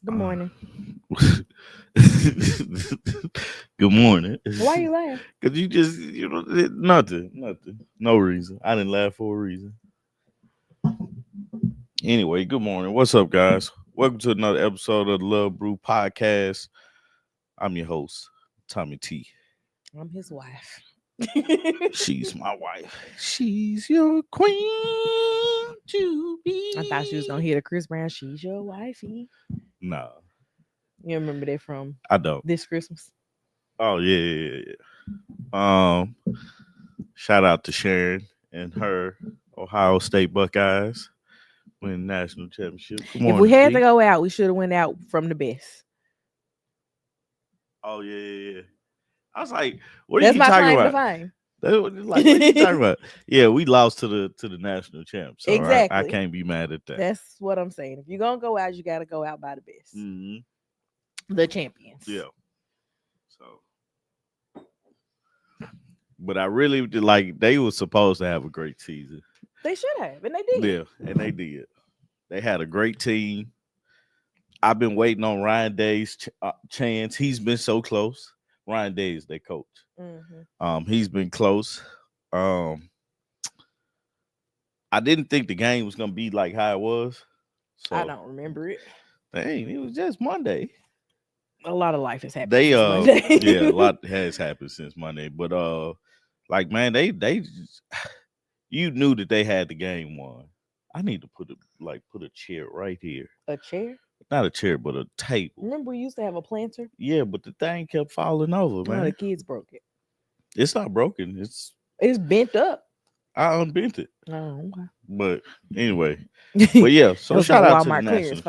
Good morning. Good morning. Why you laugh? Cause you just, nothing, no reason. I didn't laugh for a reason. Anyway, good morning. What's up, guys? Welcome to another episode of the Love Brew podcast. I'm your host, Tommy T. I'm his wife. She's my wife. She's your queen to be. I thought she was gonna hear the Chris Brown. She's your wifey. Nah, You remember that from I don't. this Christmas? Oh yeah. Shout out to Sharon and her Ohio State Buckeyes win national championship. Good If we morning, had to D. go out, we should have went out from the best. Oh yeah. I was like, what are That's you my talking claim to about? fame. Like, what are you talking about? Yeah, we lost to the national champ, so I Exactly. can't be mad at that. That's what I'm saying. If you're gonna go out, you gotta go out by the best. hmm The champions. Yeah. So, but I really did like they were supposed to have a great season. They should have, and they did. Yeah, and they did. They had a great team. I've been waiting on Ryan Day's chance. He's been so close. Ryan Day is their coach. He's been close. Um, I didn't think the game was gonna be like how it was. So I don't remember it. dang, it was just Monday. A lot of life has happened. They since Monday. yeah, a lot has happened since Monday. But like man, they just, you knew that they had the game won. I need to put a chair right here. A chair? Not a chair, but a table. Remember we used to have a planter? Yeah, but the thing kept falling over, No, man. the kids broke it. It's not broken. It's bent up. I unbent it. Oh, okay. But anyway, but yeah. So Those shout are out to the Walmart clearance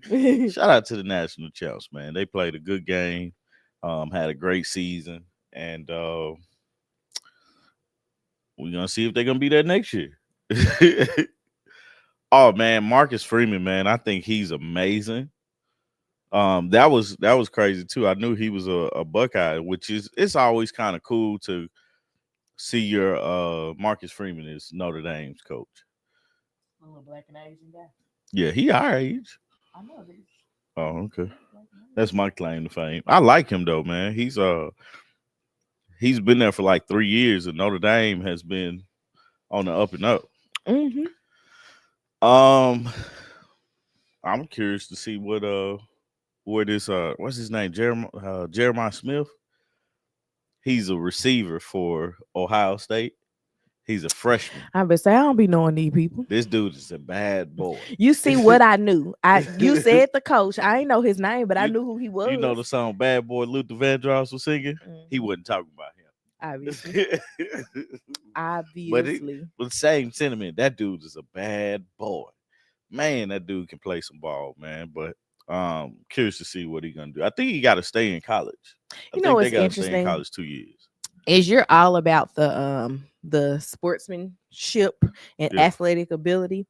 national. Shout out to the national champs, man. They played a good game. Had a great season, and we're gonna see if they're gonna be there next year. Oh man, Marcus Freeman, man, I think he's amazing. That was crazy too. I knew he was a Buckeye, which is it's always kind of cool to see your Marcus Freeman is Notre Dame's coach. A little black and Asian guy. Yeah, he our age. I know this. Oh, okay. That's my claim to fame. I like him though, man. He's been there for like 3 years, and Notre Dame has been on the up and up. Mm-hmm. I'm curious to see where this what's his name, Jeremiah Smith. He's a receiver for Ohio State. He's a freshman. I would say I don't be knowing these people. This dude is a bad boy. You see what I knew. You said the coach. I ain't know his name, but I knew who he was. You know the song "Bad Boy" Luther Vandross was singing. He wasn't talking about him. Obviously. Obviously. But same sentiment. That dude is a bad boy. Man, that dude can play some ball, man. But curious to see what he's gonna do. I think he got to stay in college. You know what's they gotta interesting? Stay in college 2 years. Is you're all about the sportsmanship and athletic ability,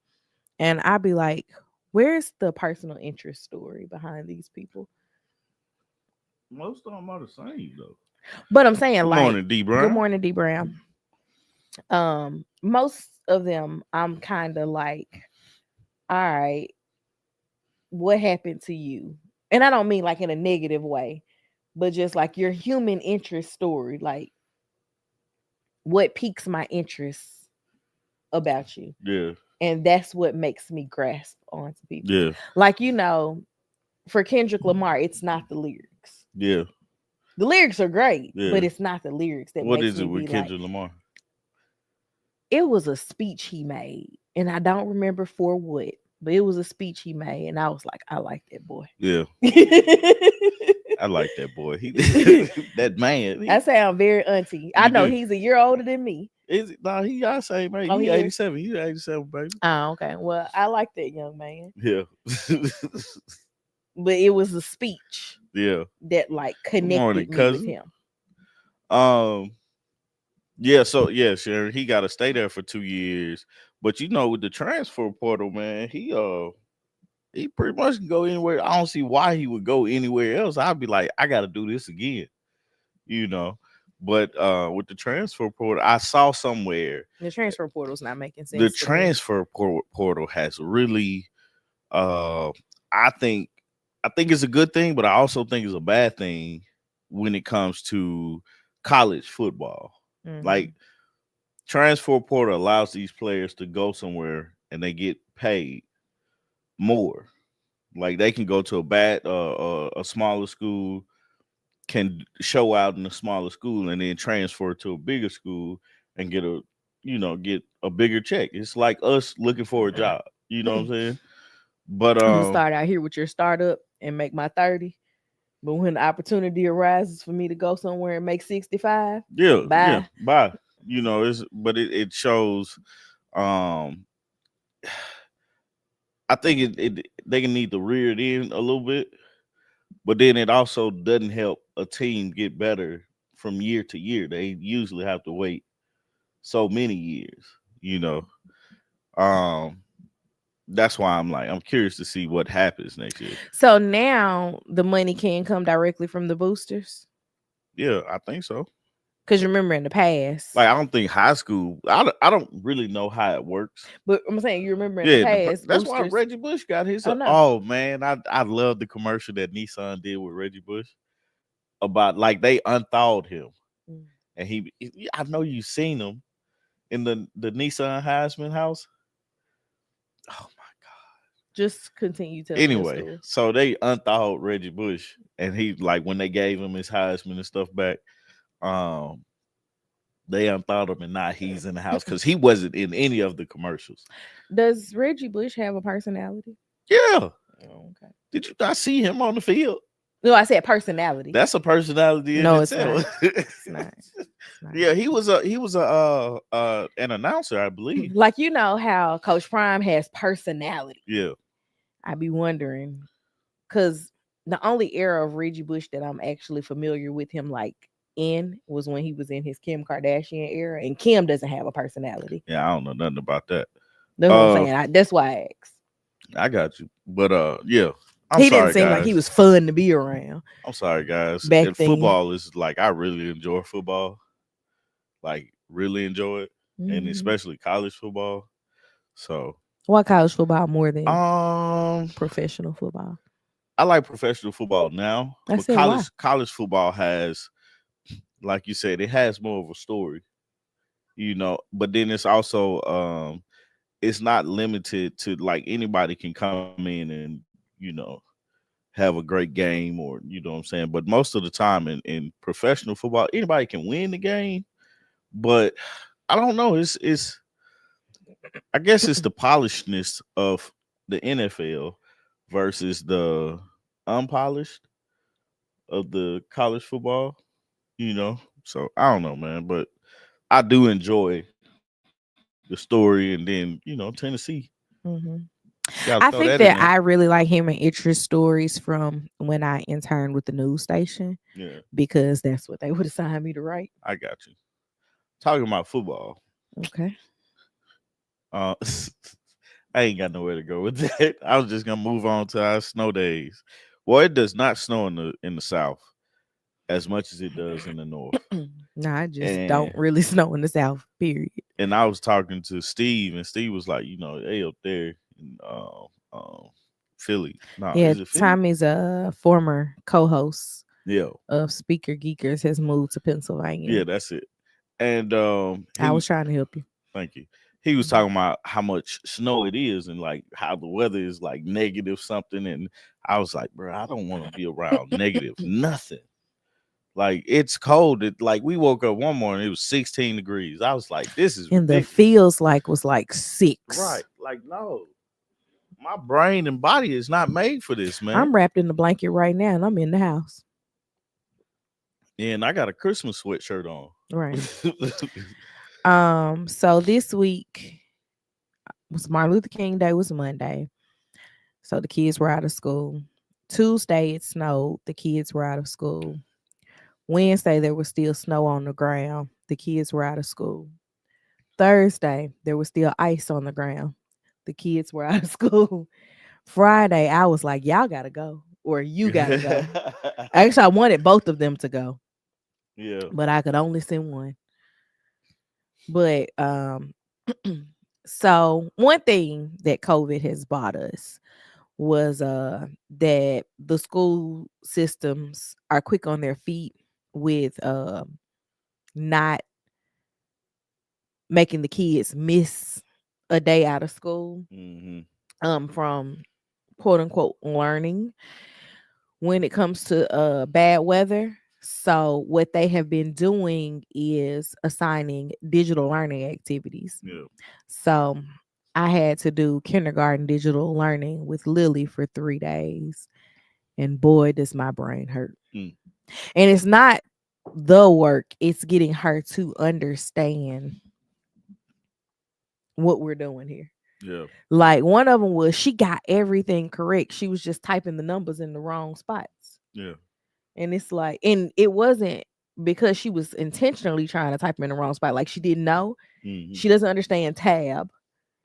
and I'd be like, where's the personal interest story behind these people? Most of them are the same though. But I'm saying, Good like, morning, D Brown. Good morning, D Brown. Most of them, I'm kind of like, all right, what happened to you? And I don't mean like in a negative way, but just like your human interest story, like what piques my interest about you. Yeah. And that's what makes me grasp onto people. Yeah. Like, for Kendrick Lamar, it's not the lyrics. Yeah. The lyrics are great, but it's not the lyrics that What makes is it me with be Kendrick like, Lamar? It was a speech he made, and I don't remember for what, but it was a speech he made, and I was like, I like that boy. Yeah. I like that boy. That man. I sound very auntie. I know he's a year older than me. Is it? No, he got same man. Oh, He's he 87. He's 87, baby. Oh, okay. Well, I like that young man. Yeah. But it was a speech. Yeah. That like connected me with him. Yeah, so yeah, Sharon, he got to stay there for 2 years. But with the transfer portal, man, he pretty much can go anywhere. I don't see why he would go anywhere else. I'd be like, I got to do this again, But with the transfer portal, I saw somewhere the transfer portal's not making sense. The transfer portal has really, I think, I think it's a good thing, but I also think it's a bad thing when it comes to college football. Mm-hmm. Like transfer portal allows these players to go somewhere and they get paid more. Like they can go to a smaller school, can show out in a smaller school, and then transfer to a bigger school and get get a bigger check. It's like us looking for a job. You know what I'm saying? But I'm gonna start out here with your startup and make my 30. But when the opportunity arises for me to go somewhere and make 65, yeah, bye. bye. It's but it shows. Um, I think they can need to rear it in a little bit, but then it also doesn't help a team get better from year to year. They usually have to wait so many years. You know, um, that's why I'm curious to see what happens next year. So now the money can come directly from the boosters. Yeah, I think so. Because remember in the past, Like I don't think high school. I don't really know how it works. but I'm saying you remember in the Yeah, past, that's why boosters. Reggie Bush got his. Oh no. Oh man, I love the commercial that Nissan did with Reggie Bush about like they unthawed him, Mm. and I know you've seen him in the Nissan Heisman house. Oh my Just continue god. telling your Anyway, story. so they unthawed Reggie Bush, and he like when they gave him his Heisman and stuff back, um, they unthawed him, and now he's in the house because he wasn't in any of the commercials. Does Reggie Bush have a personality? Yeah, Oh, okay. did you not see him on the field? No, I said personality. That's a personality in No, it's not. itself. It's not. It's not. Yeah, he was a an announcer, I believe. Like you know how Coach Prime has personality. Yeah, I be wondering because the only era of Reggie Bush that I'm actually familiar with him like in was when he was in his Kim Kardashian era, and Kim doesn't have a personality. yeah, I don't know nothing about that. That's what I'm Uh, saying. That's why I asked. I got you, but yeah, I'm He didn't sorry, seem like he guys. was fun to be around I'm sorry, guys. back And then. football is like I really enjoy football, like really enjoy it, and Hmm. especially college football. So, Why college football more than um, professional football? I like professional football now, I but said why. college football has, like you said, it has more of a story, but then it's also it's not limited to like anybody can come in and have a great game, or what I'm saying, but most of the time in professional football anybody can win the game, but I don't know, it's I guess it's the polishedness of the NFL versus the unpolished of the college football, so I don't know, man, but I do enjoy the story, and then Tennessee, Hmm. gotta throw I that in think there. that I really like human interest stories from when I interned with the news station Yeah, because that's what they would assign me to write. I got you. Talking about football, Okay. uh, I ain't got nowhere to go with that. I was just gonna move on to our snow days. Well, it does not snow in the South as much as it does in the North, Nah, I just and don't really snow in the South, period. I was talking to Steve, and Steve was like, they up there in Philly. No, Yeah, is it Philly? Tommy's a former co-host Yeah, of Speaker Geekers has moved to yeah, Pennsylvania. that's it. And I was trying to help you. thank you. He was Mhm. talking about how much snow it is, and like how the weather is like negative something. And I was like, bro, I don't want to be around negative nothing. Like it's cold. Like we woke up one morning, it was 16 degrees. I was like, this is And the ridiculous. feels like was like 6. Right. Like, no, my brain and body is not made for this, man. I'm wrapped in the blanket right now and I'm in the house. And I got a Christmas sweatshirt on. Right. So this week was Martin Luther King Day was Monday. So the kids were out of school. Tuesday it snowed. The kids were out of school. Wednesday there was still snow on the ground. The kids were out of school. Thursday there was still ice on the ground. The kids were out of school. Friday I was like, y'all gotta go. Or you gotta go. Actually, I wanted both of them to go, Yeah. but I could only send one. But so one thing that COVID has bought us was that the school systems are quick on their feet with not making the kids miss a day out of school Mm-hmm. from quote unquote learning when it comes to bad weather. So what they have been doing is assigning digital learning activities. Yeah. So I had to do kindergarten digital learning with Lily for 3 days. And boy, does my brain hurt. Mm. And it's not the work, it's getting her to understand what we're doing here. Yeah. Like one of them was she got everything correct. She was just typing the numbers in the wrong spots. Yeah. And it's like, and it wasn't because she was intentionally trying to type them in the wrong spot. Like she didn't know. Mm-hmm. She doesn't understand tab.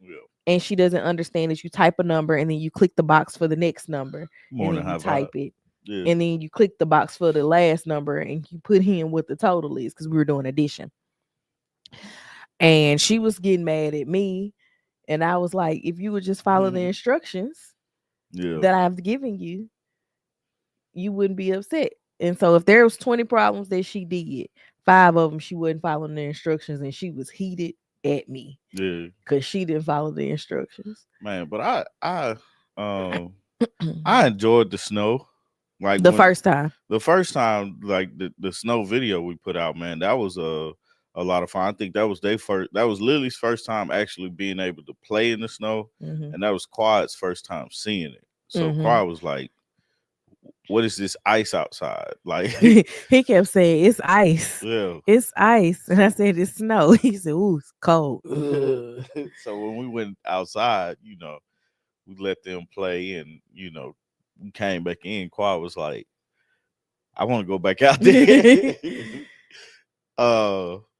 Yeah. And she doesn't understand that you type a number and then you click the box for the next number and Morning then you high vibe. type it. Yeah. And then you click the box for the last number and you put in what the total is because we were doing addition. And she was getting mad at me. And I was like, if you would just follow the instructions Yeah. that I've given you, you wouldn't be upset. And so if there was 20 problems that she did, 5 of them she wasn't following the instructions and she was heated at me Yeah. because she didn't follow the instructions. Man, but um I enjoyed the snow. Like The when first time. the first time, like the snow video we put out, man, that was a lot of fun. I think that was that was Lily's first time actually being able to play in the snow, Mm-hmm. and that was Quad's first time seeing it. So Mm-hmm. Quad was like, "What is this ice outside?" Like, He kept saying, it's ice. yeah. It's ice. And I said, it's snow. He said, ooh, it's cold. Ugh. So when we went outside, we let them play, and we came back in. Quad was like, "I want to go back out there."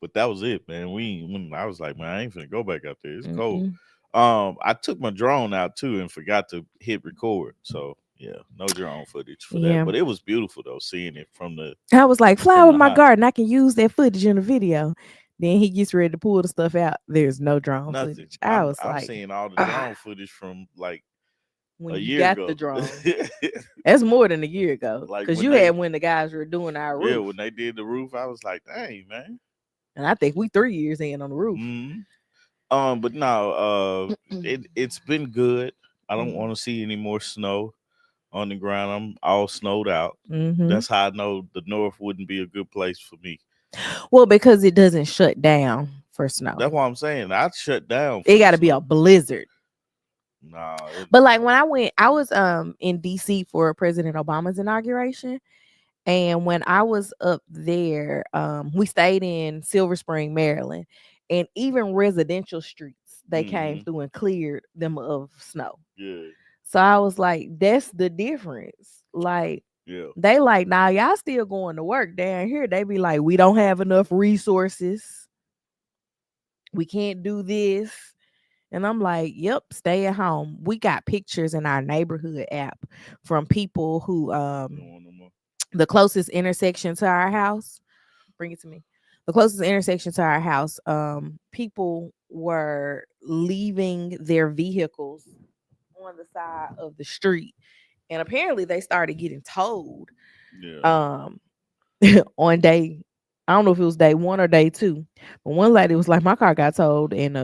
But that was it, man. When I was like, man, I ain't finna go back out there. It's cold. Mm-mm. I took my drone out too and forgot to hit record. So yeah, no drone footage for that. Yeah. But it was beautiful though, seeing it from the I was like, fly from over the my high. garden. I can use that footage in the video. Then he gets ready to pull the stuff out. There's no drone Nothing. footage. I I'm was I'm like, seeing all the ah, drone footage from like when a you year got the ago. drone. That's more than a year ago. Like Because you had when the guys were doing our roof. when they did the roof, I was like, dang, man. And I think we 3 years in on the roof. Mm-hmm. But no, it's been good. I don't want to see any more snow on the ground. I'm all snowed out. Mm-hmm. That's how I know the north wouldn't be a good place for me. Well, because it doesn't shut down for snow. That's what I'm saying. I'd shut down It for the got to be a snow. blizzard. Nah, But like when I was in DC for President Obama's inauguration. And when I was up there, we stayed in Silver Spring, Maryland, and even residential streets they came mm-hmm. through and cleared them of snow. Yeah, So I was like, that's the difference. Like yeah, they like, now y'all still going to work down here. They be like, we don't have enough resources. We can't do this. And I'm like, yep, stay at home. We got pictures in our neighborhood app from people who you don't want no more. the closest intersection to our house. Bring it to me. The closest intersection to our house, people were leaving their vehicles on the side of the street. And apparently they started getting towed Yeah, um on day, I don't know if it was day 1 or day 2. But one lady was like, my car got towed and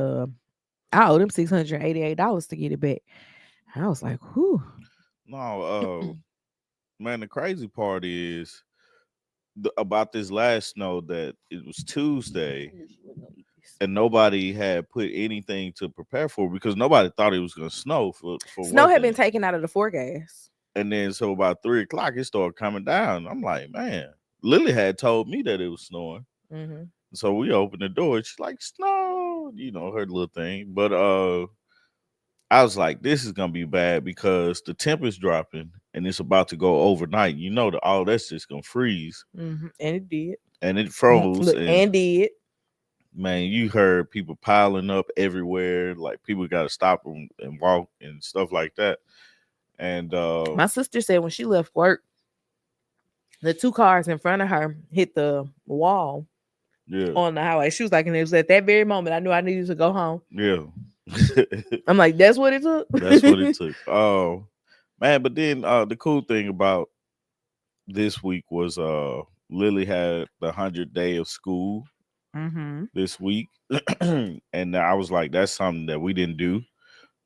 I owed them $688 to get it back. I was like, whew. no, man. The crazy part is about this last snow that it was Tuesday and nobody had put anything to prepare for because nobody thought it was gonna snow for Snow one had been thing. taken out of the forecast. And then so about 3 o'clock it started coming down. I'm like, man, Lily had told me that it was snowing. Mm-hmm. So we opened the door. She's like, snow, her little thing. But I was like, this is gonna be bad because the temp is dropping and it's about to go overnight. That all that's just gonna freeze. Mm-hmm. And it did. And it froze. Look, And and did. man, you heard people piling up everywhere. Like people got to stop and walk and stuff like that. And My sister said when she left work, the 2 cars in front of her hit the wall yeah, on the highway. She was like, and it was at that very moment I knew I needed to go home. yeah. I'm like, that's what it took. That's what it took. man. But then the cool thing about this week was Lily had the 100th day of school Mm-hmm. this week, and I was like, that's something that we didn't do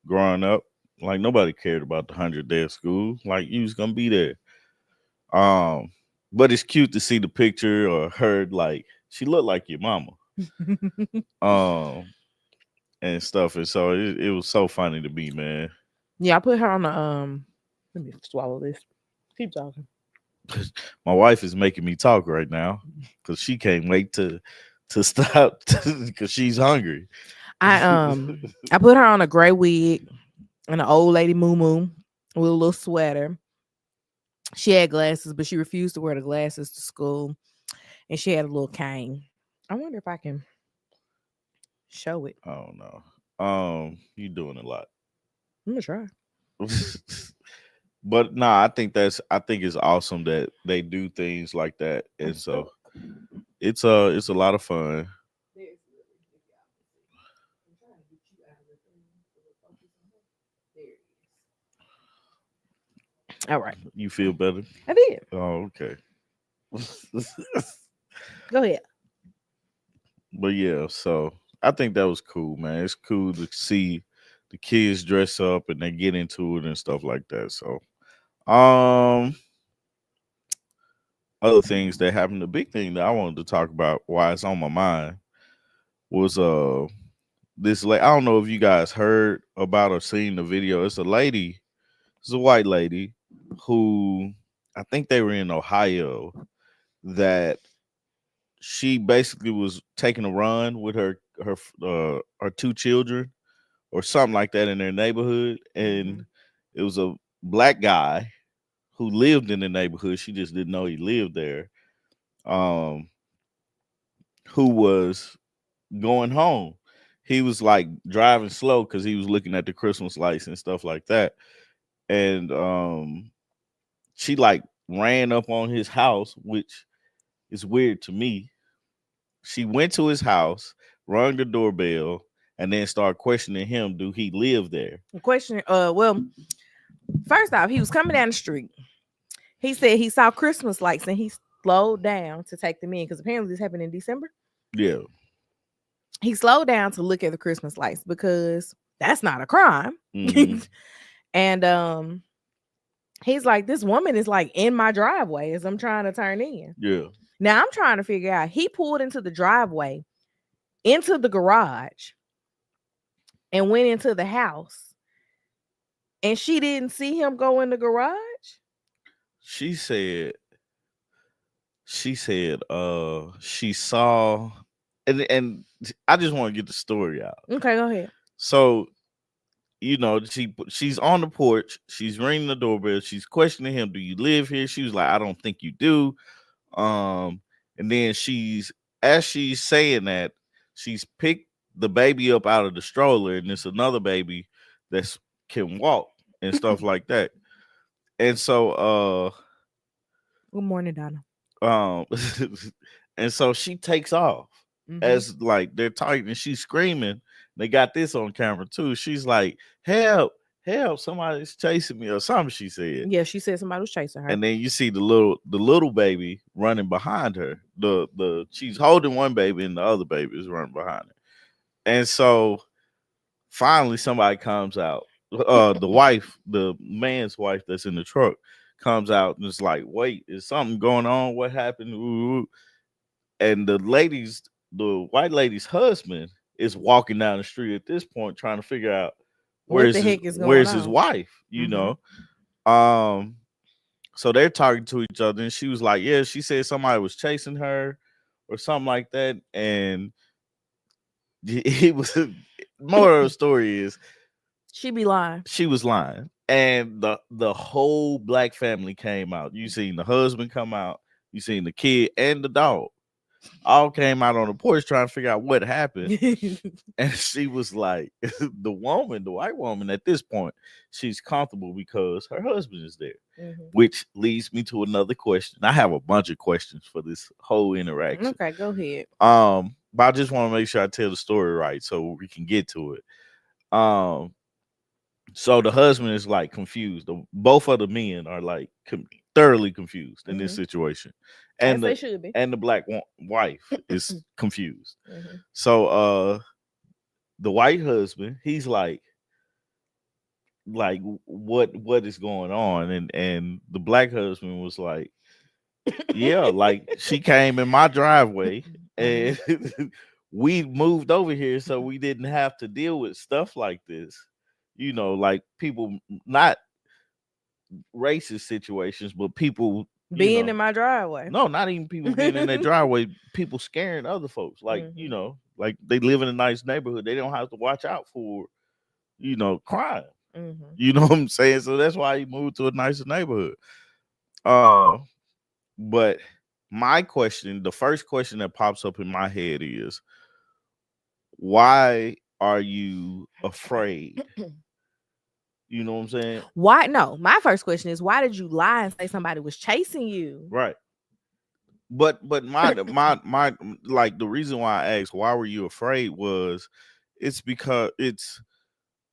growing up. Like nobody cared about the 100th day of school. Like you was gonna be there. Um, but it's cute to see the picture or her like she looked like your mama. Um, and stuff. And so it was so funny to me, man. Yeah, I put her on the let me swallow this. Keep talking. My wife is making me talk right now because she can't wait to stop because she's hungry. I I put her on a gray wig and an old lady moo with a little sweater. She had glasses, but she refused to wear the glasses to school, and she had a little cane. I wonder if I can show it. I don't know. You doing a lot. I'm gonna try. But nah, I think it's awesome that they do things like that. I'm And so stuck. it's a lot of fun. There's Lily, if y'all can see. I'm trying to get you out of the thing. So we'll focus on her. There it is. All right. You feel better? I did. Oh, okay. Go ahead. But yeah, so I think that was cool, man. It's cool to see the kids dress up and they get into it and stuff like that. So, um, other things that happened, the big thing that I wanted to talk about, why it's on my mind, was this like I don't know if you guys heard about or seen the video. It's a lady, it's a white lady who I think they were in Ohio that she basically was taking a run with her two children or something like that in their neighborhood, Mm-hmm. and it was a black guy who lived in the neighborhood. She just didn't know he lived there. Um, who was going home. He was like driving slow because he was looking at the Christmas lights and stuff like that. And she like ran up on his house, which is weird to me. She went to his house, rang the doorbell, and then started questioning him. Do he live there? Question. Well, first off, he was coming down the street. He said he saw Christmas lights and he slowed down to take them in because apparently this happened in December. Yeah. He slowed down to look at the Christmas lights because that's not a crime. Hmm. And he's like, this woman is like in my driveway as I'm trying to turn in. Yeah. Now I'm trying to figure out. He pulled into the driveway, into the garage, and went into the house. And she didn't see him go in the garage. She said she saw and I just want to get the story out. Okay, go ahead. So, she's on the porch, she's ringing the doorbell, she's questioning him, do you live here? She was like, I don't think you do. Um, and then as she's saying that, she's picked the baby up out of the stroller, and it's another baby that's can walk and stuff like that. And so Good morning, Donna. um and so she takes off Mm-hmm. as like they're talking and she's screaming. They got this on camera too. She's like, help, help, somebody's chasing me or something, she said. Yeah, she said somebody was chasing her. And then you see the little baby running behind her. The she's holding one baby and the other baby is running behind her. And so finally somebody comes out. The man's wife that's in the truck comes out and it's like, wait, is something going on? What happened? Ooh. And the white lady's husband is walking down the street at this point trying to figure out What the heck is going where's his on? wife, Mm-hmm. um so they're talking to each other and she was like, yeah, she said somebody was chasing her or something like that. And he was more of the story is She be lying. she was lying. And the whole black family came out. You seen the husband come out, you seen the kid and the dog all came out on the porch trying to figure out what happened. And she was like, the white woman at this point, she's comfortable because her husband is there. Mm-hmm. Which leads me to another question. I have a bunch of questions for this whole interaction. Okay, go ahead. But I just want to make sure I tell the story right so we can get to it. Um, So the husband is like confused. Both of the men are like thoroughly confused in this Mm-hmm. situation, As and they should be. the black wife is confused. Mm-hmm. So the white husband, he's like what is going on, and the black husband was like, yeah, like she came in my driveway Mm-hmm. and we moved over here so we didn't have to deal with stuff like this. Like people, not racist situations, but people, Being in my driveway. no, not even people being in their driveway, people scaring other folks. Like, Mm-hmm. like they live in a nice neighborhood. They don't have to watch out for, crime. Mm-hmm. You know what I'm saying? So that's why he moved to a nicer neighborhood. Uh, but my question, the first question that pops up in my head is, why are you afraid? You know what I'm saying? Why? No, my first question is, why did you lie and say somebody was chasing you? Right. But my like the reason why I asked why were you afraid was it's because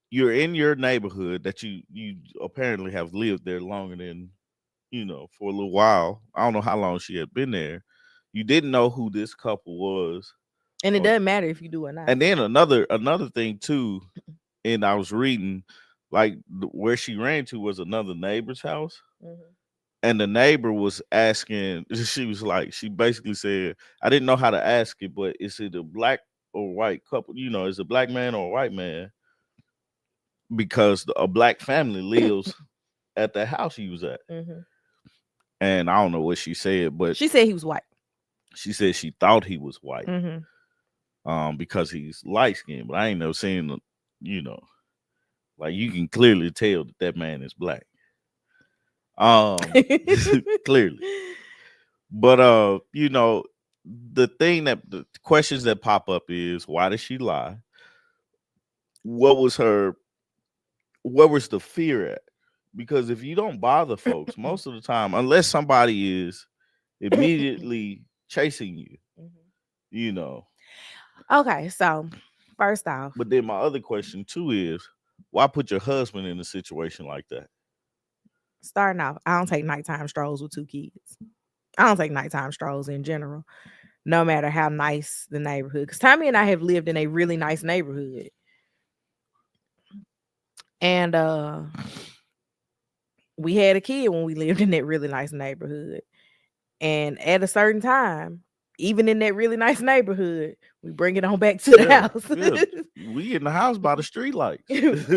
you're in your neighborhood that you apparently have lived there longer than for a little while. I don't know how long she had been there. You didn't know who this couple was. And it Or, doesn't matter if you do or not. and then another thing too, and I was reading like where she ran to was another neighbor's house. Mm-hmm. And the neighbor was asking, she was like, she basically said, I didn't know how to ask it, but is it a black or white couple? Is it a black man or a white man? Because a black family lives at the house he was at. Mm-hmm. And I don't know what she said, but She said he was white. she said she thought he was white, Mm-hmm. because he's light skinned, but I ain't never seen, you know, like you can clearly tell that man is black. Clearly. But the thing that the questions that pop up is, why did she lie? What was her where was the fear at? Because if you don't bother folks, most of the time, unless somebody is immediately chasing you, Mhm. you know. Okay, so first off, But then my other question too is, why put your husband in a situation like that? starting off, I don't take nighttime strolls with two kids. I don't take nighttime strolls in general, no matter how nice the neighborhood. Because Tommy and I have lived in a really nice neighborhood. And we had a kid when we lived in that really nice neighborhood. And at a certain time, even in that really nice neighborhood, we bring it on back to the Yeah, house. yeah. We in the house by the street lights. If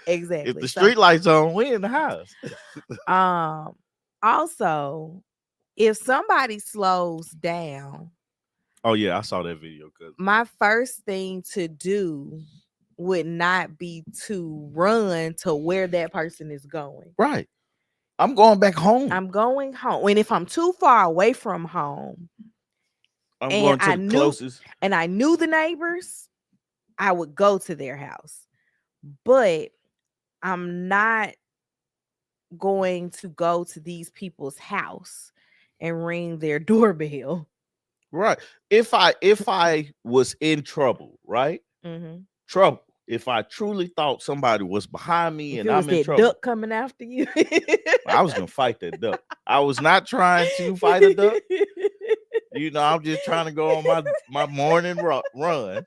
Exactly. the So street lights on, we in the house. um also, if somebody slows down, Oh yeah, I saw that video, cuz. my first thing to do would not be to run to where that person is going. Right. I'm going back home. I'm going home. And if I'm too far away from home I'm and going to the closest. I knew the neighbors, I would go to their house. But I'm not going to go to these people's house and ring their doorbell. Right. If I was in trouble, right? Mm-hmm. Trouble. If I truly thought somebody was behind me If and it was I'm in that trouble, duck coming after you. I was gonna fight that duck. I was not trying to fight a duck. I'm just trying to go on my morning run.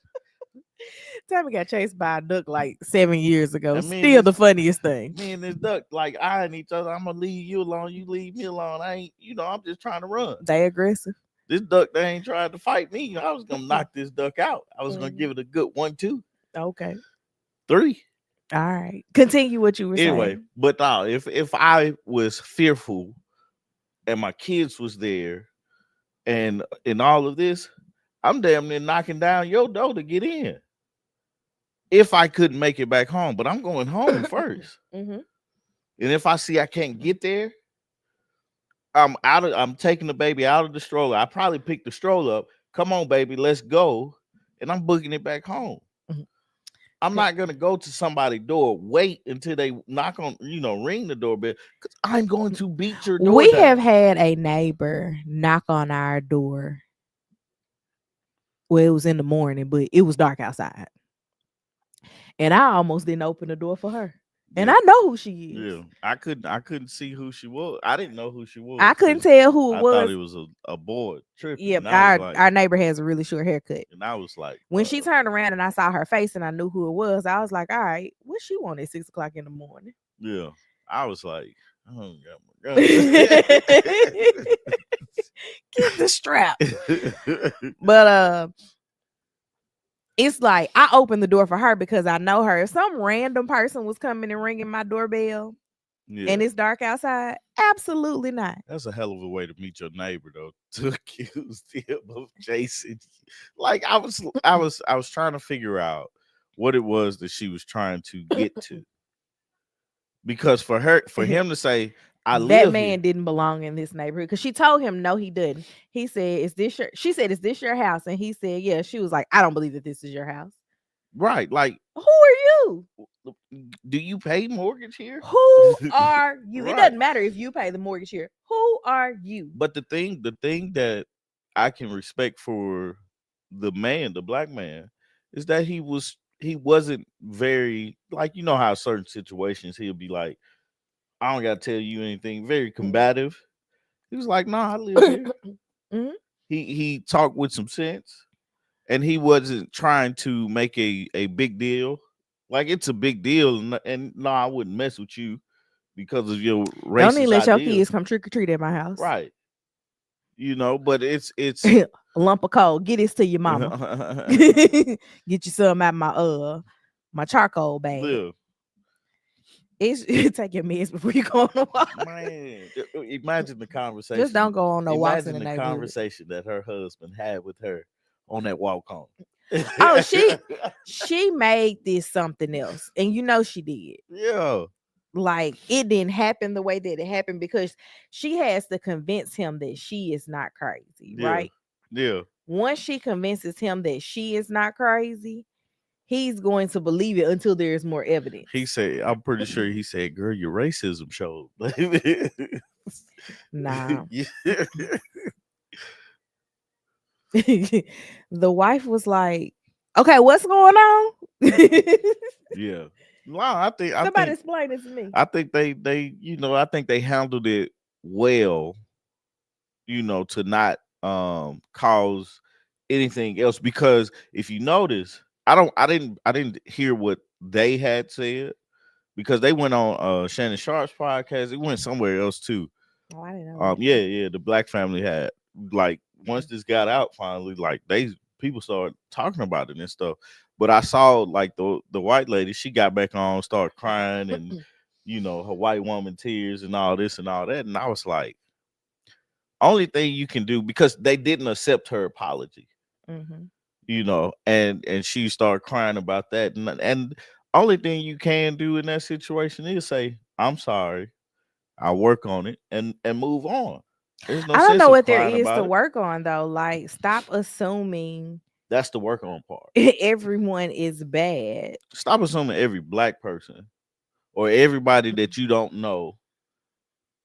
Tommy got chased by a duck like 7 years ago. And me and Still this the funniest thing. me and this duck like eyeing each other. I'm gonna leave you alone. You leave me alone. I ain't. I'm just trying to run. They aggressive. This duck, they ain't trying to fight me. I was gonna knock this duck out. I was gonna give Mhm. it a good 1, 2, Okay. 3. All right. Continue what you were Anyway, saying. but now if I was fearful and my kids was there and in all of this, I'm damn near knocking down your door to get in. If I couldn't make it back home, but I'm going home first. Mm-hmm. And if I see I can't get there, I'm taking the baby out of the stroller. I probably pick the stroller up. Come on, baby, let's go. And I'm booking it back home. I'm not gonna go to somebody's door, wait until they knock on, ring the doorbell, because I'm going to beat your door We have down. had a neighbor knock on our door. Well, it was in the morning, but it was dark outside. And I almost didn't open the door for her. And Yeah, I know who she is. yeah. I couldn't see who she was. I didn't know who she I was couldn't because tell who it I thought was. it was a boy tripping, Yeah, and I was like, our neighbor has a really short haircut. and I was like, When she turned around and I saw her face and I knew who it was, I was like, all right, what she want at 6 o'clock in the morning? yeah. I was like, I don't got my Get the strap. gun. But it's like I opened the door for her because I know her. If some random person was coming and ringing my doorbell Yeah, and it's dark outside, absolutely not. that's a hell of a way to meet your neighbor, though. To accuse him of chasing, like I was trying to figure out what it was that she was trying to get to, because for him to say, "I That live here," man didn't belong in this neighborhood because she told him no, he didn't. He said, "Is this your?" She said, "Is this your house?" And he said, "Yeah." She was like, "I don't believe that this is your house. right? Like, Who are you? do you pay mortgage here? Who are you?" It Right. doesn't matter if you pay the mortgage here. Who are you? But the thing that I can respect for the man, the black man, is that he wasn't very, like, you know how certain situations he'll be like, I don't gotta tell you anything, very combative. He was like, nah, I live here. Mhm. He talked with some sense, and he wasn't trying to make a big deal. Like, it's a big deal, and no, I wouldn't mess with you because of your Don't even racist let your ideas. kids come trick or treat at my house. Right. But it's A lump of coal. Get this to your mama. Get you some out my charcoal bag. Live. It's take your meds before you go on a walk. Man, imagine the Just don't conversation. go on no walks in Imagine the the neighborhood. conversation that her husband had with her on that walk home. Oh, she made this something else. And you know she did. Yeah, Like it didn't happen the way that it happened because she has to convince him that she is not crazy, yeah, right? yeah. Once she convinces him that she is not crazy, he's going to believe it until there is more evidence. He said, I'm pretty sure he said, "Girl, your racism showed." Nah. Yeah. The wife was like, "Okay, what's going on?" Yeah. Wow, I think I Somebody think explain it to me. I think they I think they handled it well, to not cause anything else, because if you notice, I didn't hear what they had said, because they went on Shannon Sharp's podcast. It went somewhere else too. Oh, I didn't know that. Yeah, yeah, the Black family had, like, once this got out finally, like, they people started talking about it and stuff. But I saw, like, the white lady, she got back on, started crying, and her white woman tears and all this and all that, and I was like, only thing you can do, because they didn't accept her apology, Mm-hmm. and she started crying about that, and only thing you can do in that situation is say, I'm sorry, I'll work on it, and move on. There's no I don't sense know of what there crying is to about it. work on though. Like, stop assuming That's the work on part. everyone is bad. Stop assuming every black person or everybody that you don't know,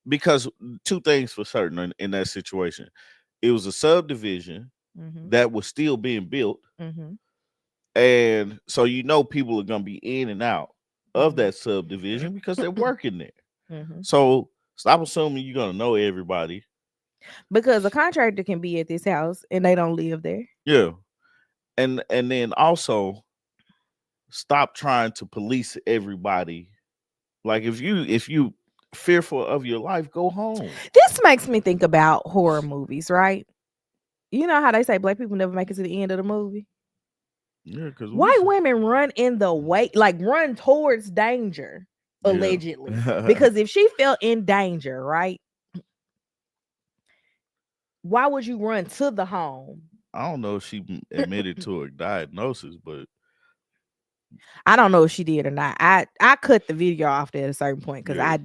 because two things for certain in that situation. It was a subdivision Mm-hmm. that was still being built, Mm-hmm. and so people are gonna be in and out of Mm-hmm. that subdivision because they're working there. Mm-hmm. So stop assuming you're gonna know everybody. Because a contractor can be at this house and they don't live there. Yeah. And then also stop trying to police everybody. Like, if you fearful of your life, go home. This makes me think about horror movies, right? You know how they say black people never make it to the end of the movie? Yeah, because White women run in the way, like run towards danger, yeah. allegedly. Because if she felt in danger, right? Why would you run to the home? I don't know if she admitted to a diagnosis, but I don't know if she did or not. I cut the video off there at a certain point because yeah,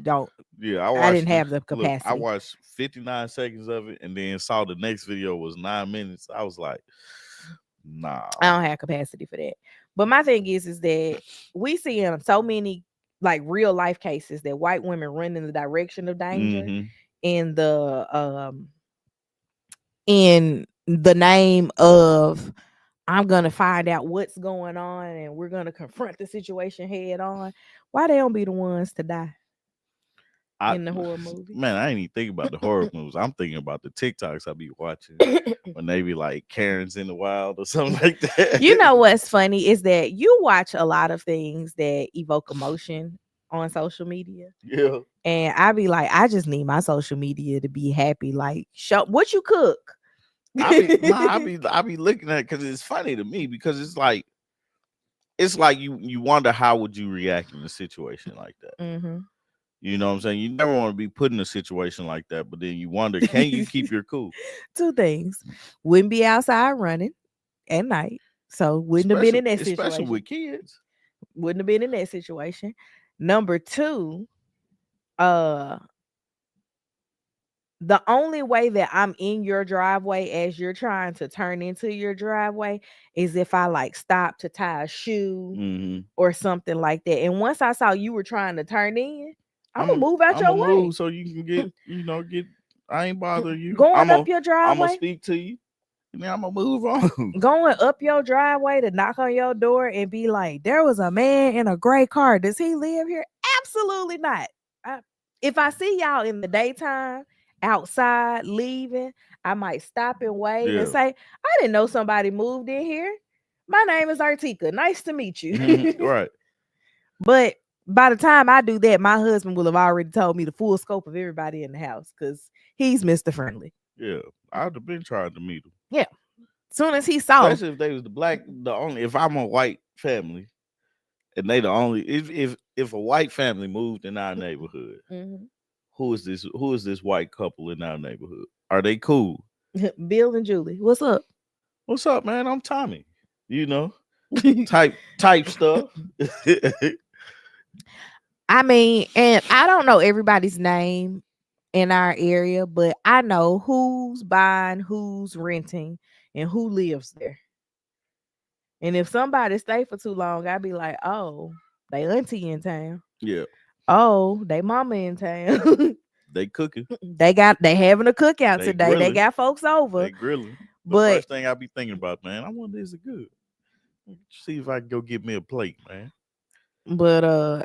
yeah. I I didn't watched it. have the Look, I capacity. watched 59 seconds of it, and then saw the next video was 9 minutes. I was like, nah. I don't have capacity for that. But my thing is that we see in so many like real life cases that white women run in the direction of danger Mm-hmm. in the name of I'm gonna find out what's going on and we're gonna confront the situation head on. Why they don't be the ones to die I in the horror movies? man, I ain't even thinking about the horror movies. I'm thinking about the TikToks I be watching when they be like Karen's in the wild or something like You that. know what's funny is that you watch a lot of things that evoke emotion on social media. Yeah. And I be like, I just need my social media to be happy. Like, show what you cook. I be looking at it because it's funny to me because it's like you wonder how would you react in a situation like that. Hmm. You know what I'm saying? You never want to be put in a situation like that, but then you wonder, can you keep your cool? Two things. Wouldn't be outside running at night. So wouldn't have been in that Especially situation. with kids. Wouldn't have been in that situation. Number two, uh the only way that I'm in your driveway as you're trying to turn into your driveway is if I like stop to tie a shoe Hmm. or something like that. And once I saw you were trying to turn in, I'm I'm gonna move out I'm gonna your move way. so you can get get. I ain't bothering you. Going up your I'm gonna driveway, speak to you, and then I'm gonna move on. going up your driveway to knock on your door and be like, there was a man in a gray car. Does he live here? Absolutely not. I, if I see y'all in the daytime outside leaving, I might stop and wave and Yeah. say, I didn't know somebody moved in here. My name is Artika. Nice to meet you. Right. But by the time I do that, my husband will have already told me the full scope of everybody in the house because he's Mr. Friendly. Yeah. I'd have been trying to meet them, Yeah. Soon as he saw, especially if they was the only. If I'm a white family and they the only. If a white family moved in our neighborhood, Mhm. who is this? Who is this white couple in our neighborhood? Are they cool? Bill and Julie, what's up? What's up, man? I'm Tommy. You know, type stuff. I mean, and I don't know everybody's name in our area, but I know who's buying, who's renting, and who lives there. And if somebody stay for too long, I'd be like, oh, they auntie in town. Yeah, Oh, they mama in town. they cooking, They having a cookout they today. They grilling, got folks over. they grilling. The But first thing I be thinking about, man, I wonder is it good? See if I can go get me a plate, man.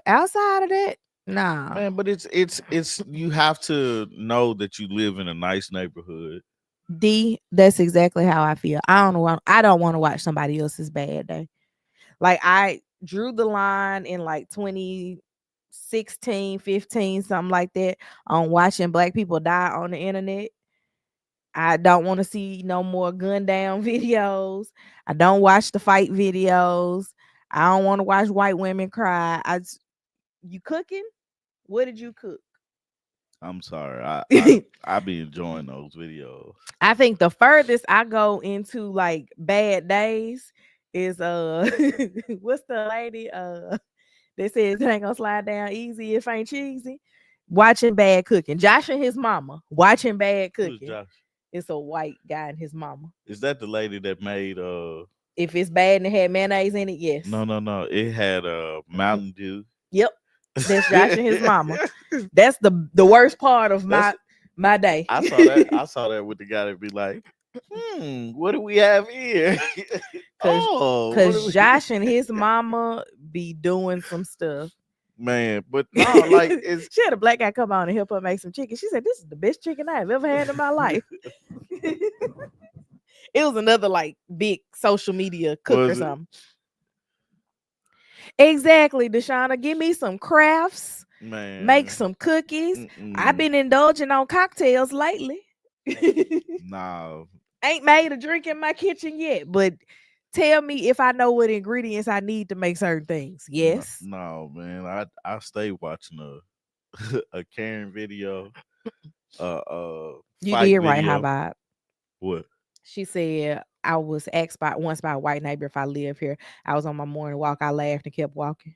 outside of that, nah. Man, but it's you have to know that you live in a nice neighborhood. That's exactly how I feel. I don't want to watch somebody else's bad day. Like I drew the line in like 2016, 15, something like that, on watching black people die on the internet. I don't want to see no more gun down videos. I don't watch the fight videos. I don't want to watch white women cry. You cooking? What did you cook? I'm sorry, I be enjoying those videos. I think the furthest I go into like bad days is what's the lady that says it ain't gonna slide down easy if ain't cheesy? Watching bad cooking. Josh and his mama watching bad Who's cooking. Josh? It's a white guy and his mama. Is that the lady that made If it's bad and it had mayonnaise in it, yes. no. It had Mountain Dew. Yep. That's Josh and his mama. That's the worst part of That's my day. I saw that. I saw that with the guy that be like, what do we have here? Cause Oh, what do cause we Josh and his mama be doing some stuff. man, but no, like it's She had a black guy come on and help her make some chicken. She said, "This is the best chicken I've ever had in my life." It was another like big social media cook or was it something. Exactly, Deshauna. Give me some crafts, make man. some cookies. I've Mm-mm. been indulging on cocktails lately. Nah, Ain't made a drink in my kitchen yet, but tell me if I know what ingredients I need to make certain things. Yes. no, man. I stay watching a a Karen video, You fight did right, how video. about? What? She said I was asked by once by a white neighbor if I live here. I was on my morning walk. I laughed and kept walking.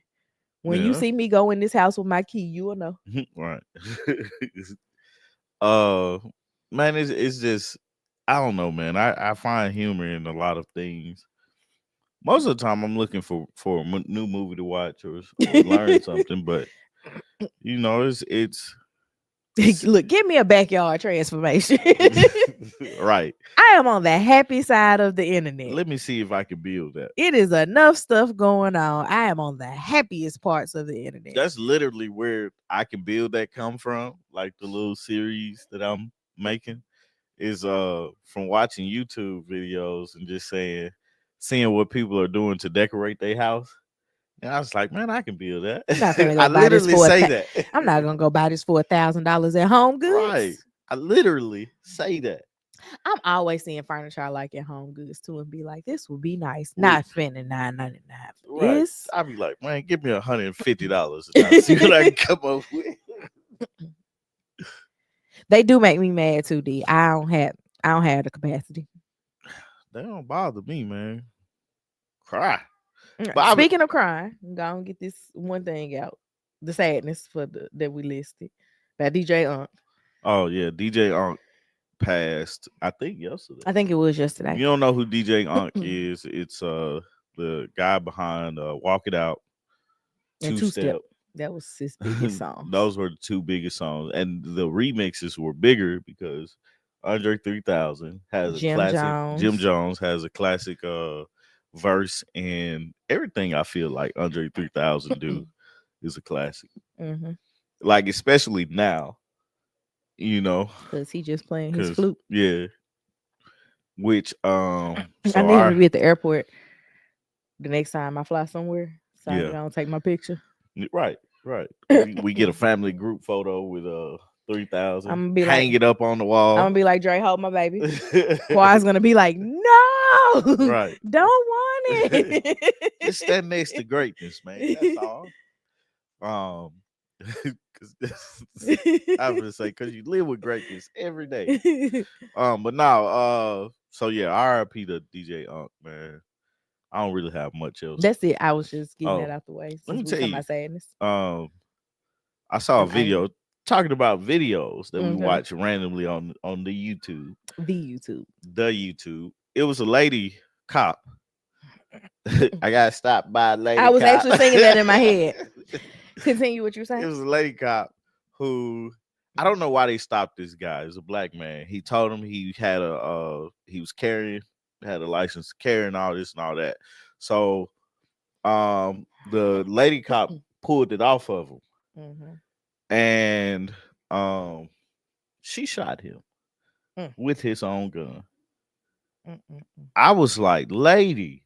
When you Yeah, see me go in this house with my key, you will know. right. uh, man, it's just I don't know, man. I find humor in a lot of things. Most of the time, I'm looking for a new movie to watch or learn something. But you know, Look, give me a backyard transformation. Right. I am on the happy side of the internet. Let me see if I can build that. It is enough stuff going on. I am on the happiest parts of the internet. That's literally where I can build that come from. Like the little series that I'm making is from watching YouTube videos and just seeing what people are doing to decorate their house. And I was like, man, I can build that. I'm not gonna I go buy this literally for say that. I'm not gonna go buy this for $1,000 at Home Right. Goods. I literally say that. I'm always seeing furniture I like at Home Goods too, and be like, this would be nice. With Not spending $9.99 for right. this. I'd be like, man, give me $150 and I'll see what I can come up with. They do make me mad too, D. I don't have the capacity. They don't bother me, man. Cry. But Speaking of crying, I'm gonna get this one thing out. The sadness for that we listed by DJ Unk. oh yeah, DJ Unk passed, I think yesterday. I think it was If yesterday. you don't know who DJ Unk is, it's the guy behind Walk It Out, And Two Two Step. Step. That was his biggest songs. Those were the two biggest songs, and the remixes were bigger because Andre 3000 has a Jim classic. Jim Jones. Jones has a classic verse, and everything I feel like Andre 3000 do is a classic. Mm-hmm. Like especially now, you know, Because he just playing his because flute. yeah, which I so need him to our be at the airport the next time I fly somewhere, so I yeah can go and take my picture. right. We get a family group photo with 3000, I'm gonna be hang like, it up on the I'm wall. gonna be like, Dre, hold my baby. Quad's gonna be like, no, Right. don't want it. Just stand next to greatness, man. That's all. 'Cause I was gonna say because you live with greatness every day. But now, so yeah, RIP to DJ Unk, man. I don't really have much else. That's it. I was just getting that Oh, out the way let since me we were tell talking you. about sadness. I saw a I'm video angry. talking about videos that we Okay. watch randomly on the YouTube. The YouTube. The YouTube. It was a lady cop. I got stopped by a lady I was cop. actually singing that in my head. Continue what you're It saying. was a lady cop who I don't know why they stopped this guy. He's a black man. He told him he had he was carrying, had a license to carry and all this and all that. So the lady cop pulled it off of him Mm-hmm. and she shot him Mm. with his own gun. Mm-mm-mm. I was like, lady,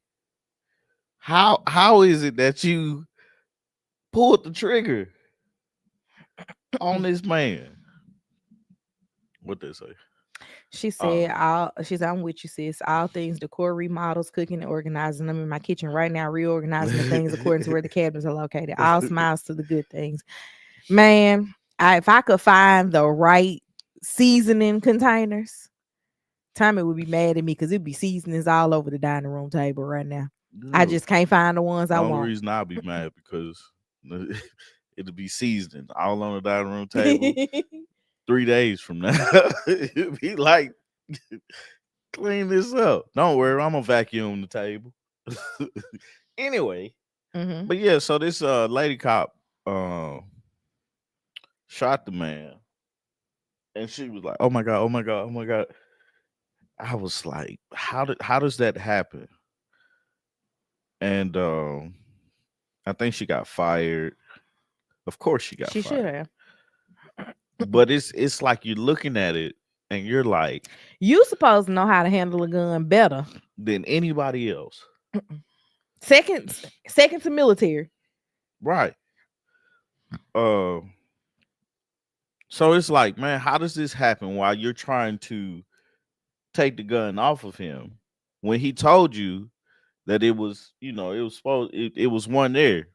how is it that you pulled the trigger on this man? What they say? She Uh, said, she said, I'm with you, sis. All things decor, remodels, cooking, and organizing. I'm in my kitchen right now, reorganizing the things according to where the cabinets are located. All smiles to the good things. Man, if I could find the right seasoning containers, Tommy would be mad at me because it'd be seasonings all over the dining room table right now. I Good. just can't find the ones I Only want. reason I'll be mad because it'll be seasoning all on the dining room table 3 days from now. It'll be like, clean this up. Don't worry, I'm gonna vacuum the table. Anyway, Mm-hmm. but yeah, so this lady cop shot the man, and she was like, "Oh my god, oh my god, oh my god." I was like, how does that happen? And I think she got fired. Of course, she got She should fired. have. But it's like you're looking at it and you're like You supposed to know how to handle a gun better. than anybody else, Second, second to military. right? Uh, so it's like, man, how does this happen while you're trying to take the gun off of him when he told you that it was, it was it was one there.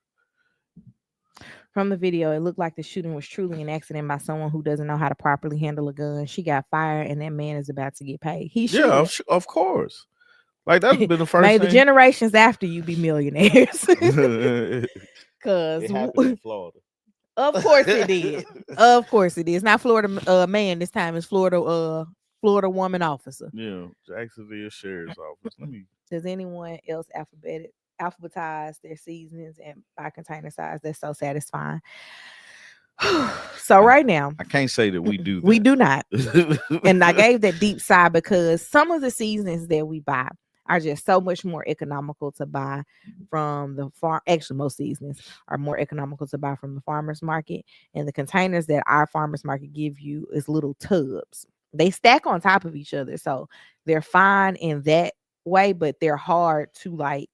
From the video, it looked like the shooting was truly an accident by someone who doesn't know how to properly handle a gun. She got fired, and that man is about to get paid. He Yeah, should. of course. Like that's been the first May the thing. generations after you be millionaires. It Cause happened in Florida. of course it did. Of course it is. Not Florida man this time. It's Florida woman officer. Yeah, Jacksonville Sheriff's Office. Let me. Does anyone else alphabetize their seasonings and by container size? That's so satisfying. So I, right now, I can't say that we do we do not. And I that. gave that deep sigh because some of the seasons that we buy are just so much more economical to buy from the farm. Actually, most seasons are more economical to buy from the farmers market. And the containers that our farmers market give you is little tubs. They stack on top of each other. So they're fine in that way, but they're hard to like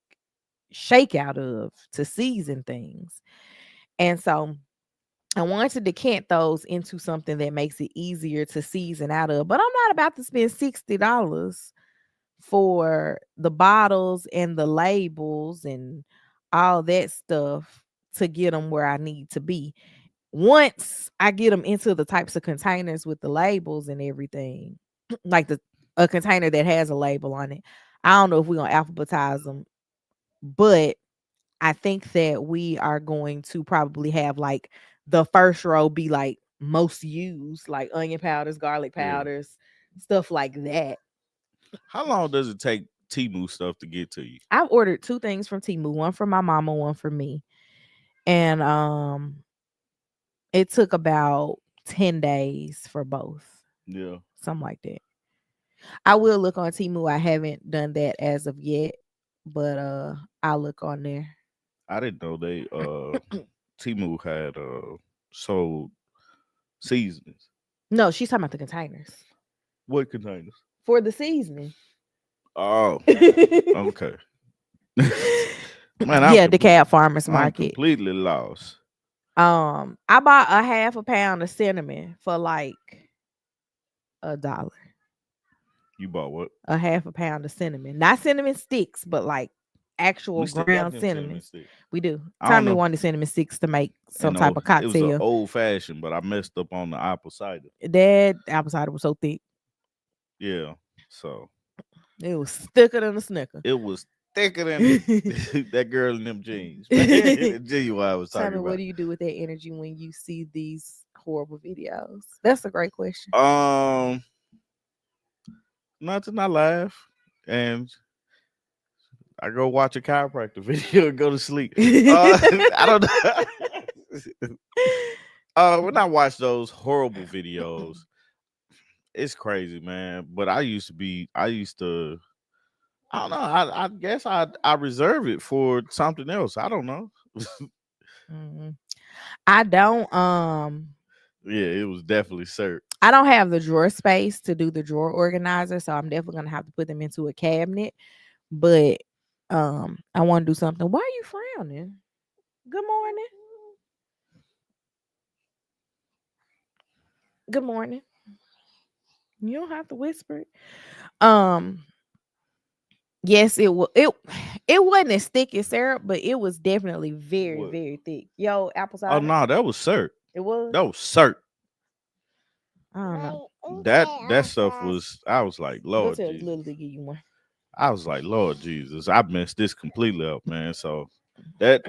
shake out of to season things. And so I wanted to decant those into something that makes it easier to season out of. But I'm not about to spend $60 for the bottles and the labels and all that stuff to get them where I need to be. Once I get them into the types of containers with the labels and everything, like a container that has a label on it, I don't know if we're gonna alphabetize them, but I think that we are going to probably have like the first row be like most used, like onion powders, garlic Yeah. powders, stuff like that. How long does it take Timu stuff to get to you? I've ordered two things from Temu, one for my mama, one for me. And it took about 10 days for both. Yeah. Something like that. I will look on Temu. I haven't done that as of yet, but I'll look on there. I didn't know they Timu had sold seasonings. No, she's talking about the containers What containers? for the seasoning. Oh, okay. Man, Yeah, the Cab Farmers I'm Market. completely lost. I bought a half a pound of cinnamon for like $1. You bought what? A half a pound of cinnamon, not cinnamon sticks, but like actual We still got ground them cinnamon cinnamon. sticks. We do. I don't Tommy know. wanted cinnamon sticks to make You some type know, of it was an cocktail. old fashioned, but I messed up on the apple cider. That apple cider was so thick, Yeah. So it was thicker than a snicker. it was thicker than that girl in them jeans. Man, Genuine I was talking Tommy, what about. do you do with that energy when you see these horrible videos? That's a great question. Um, Nothing. I laugh and I go watch a chiropractor video and go to sleep. I don't know. When I watch those horrible videos, it's crazy, man. But I used to, I don't know. I guess I reserve it for something else. I don't know. Mhm. I don't Yeah, it was definitely cert. I don't have the drawer space to do the drawer organizer, so I'm definitely gonna have to put them into a cabinet. But I want to do something. Why are you frowning? Good morning. Good morning. You don't have to whisper it. Um, yes, it wasn't as thick as syrup, but it was definitely very, What? very thick. Yo, apple Oh cider. no, that was cert. It was. That was cert. I don't know. That stuff was. I was like, Go Lord tell Jesus. Lily to give you one. I was like, Lord Jesus, I messed this completely up, man. So that,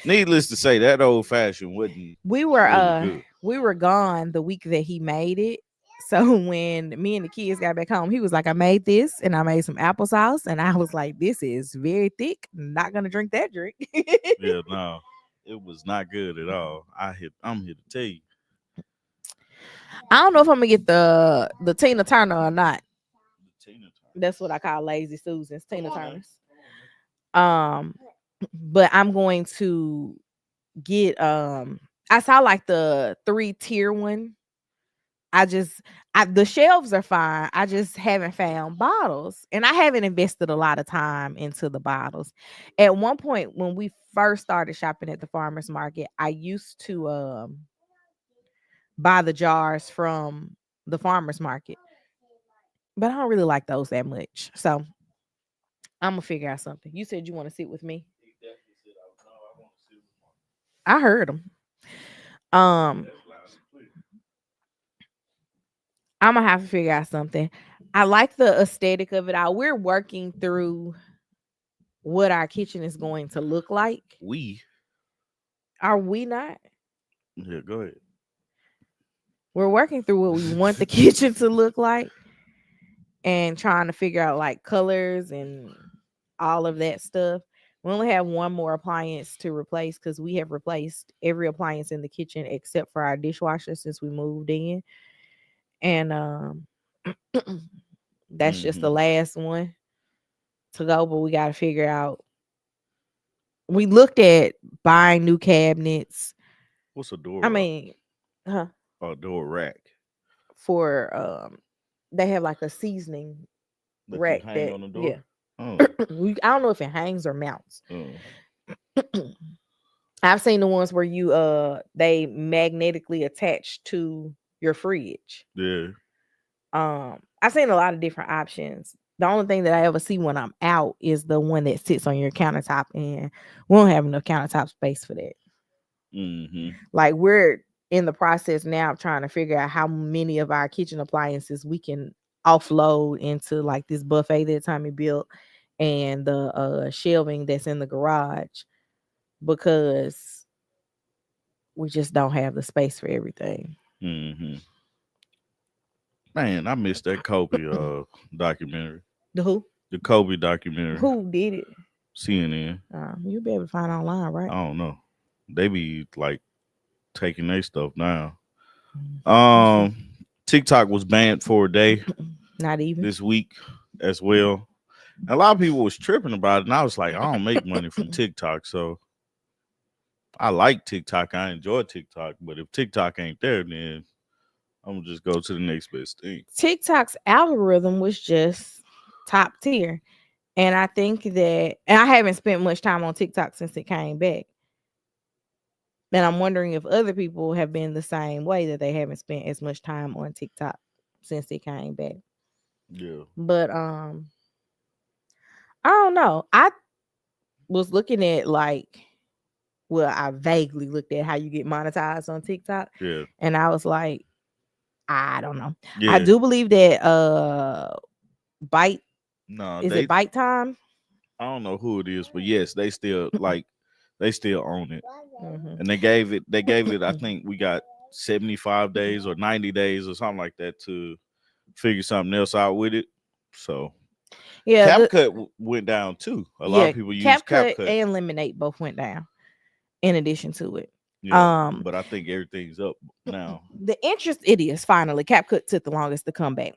needless to say, that old fashioned wasn't We were really good. we were gone the week that he made it. So when me and the kids got back home, he was like, I made this and I made some applesauce. And I was like, this is very thick. Not gonna drink that drink. Yeah, no, it was not good at all. I'm here to tell you, I don't know if I'm gonna get the Tina Turner or not. Tina Turner. That's what I call lazy Susans, Tina Turners. Um, but I'm going to get I saw like the 3-tier one. I just the shelves are fine. I just haven't found bottles. And I haven't invested a lot of time into the bottles. At one point when we first started shopping at the farmers market, I used to buy the jars from the farmers market. But I don't really like those that much. So I'm gonna figure out something. You said you want to sit with me. He definitely said, "No, I want to see the one." I heard him. Um, That's loud and clear. I'm gonna have to figure out something. I like the aesthetic of it all. We're working through what our kitchen is going to look like. We, Are we not? yeah, go ahead. We're working through what we want the kitchen to look like and trying to figure out like colors and all of that stuff. We only have one more appliance to replace because we have replaced every appliance in the kitchen except for our dishwasher since we moved in. And that's just Mm-hmm. the last one to go, but we got to figure out. We looked at buying new cabinets. What's a I door? mean, huh, A door rack for they have like a seasoning that you rack hang that on the door. yeah. Oh, I don't know if it hangs or mounts. oh, I've seen the ones where you they magnetically attach to your fridge. yeah. I've seen a lot of different options. The only thing that I ever see when I'm out is the one that sits on your countertop, and we don't have enough countertop space for that. Mm-hmm. Like we're in the process now of trying to figure out how many of our kitchen appliances we can offload into like this buffet that Tommy built and the shelving that's in the garage because we just don't have the space for everything. Mm-hmm. Man, I missed that Kobe documentary. The who? The Kobe documentary. Who did it? CNN. You'll be able to find online, right? I don't know. They be like taking their stuff down. Let's see. Um, TikTok was banned for a day Not even. this week as well. A lot of people was tripping about it, and I was like, I don't make money from TikTok, so I like TikTok. I enjoy TikTok, but if TikTok ain't there, then I'm gonna just go to the next best thing. TikTok's algorithm was just top tier. And I think that, and I haven't spent much time on TikTok since it came back. And I'm wondering if other people have been the same way that they haven't spent as much time on TikTok since it came back. Yeah. But I don't know. I was looking at like, well, I vaguely looked at how you get monetized on TikTok, Yeah. and I was like, I don't know. I Yeah. do believe that Bite, No, is it Bite Time? I don't know who it is, but yes, they still like they still own it. Mhm. And they gave it I think we got 75 days or 90 days or something like that to figure something else out with it. So Yeah, CapCut went down too. A lot yeah, of people use CapCut CapCut. and Lemonade both went down in addition to it. Yeah, Um but I think everything's up now. the interest it is finally CapCut took the longest to come back.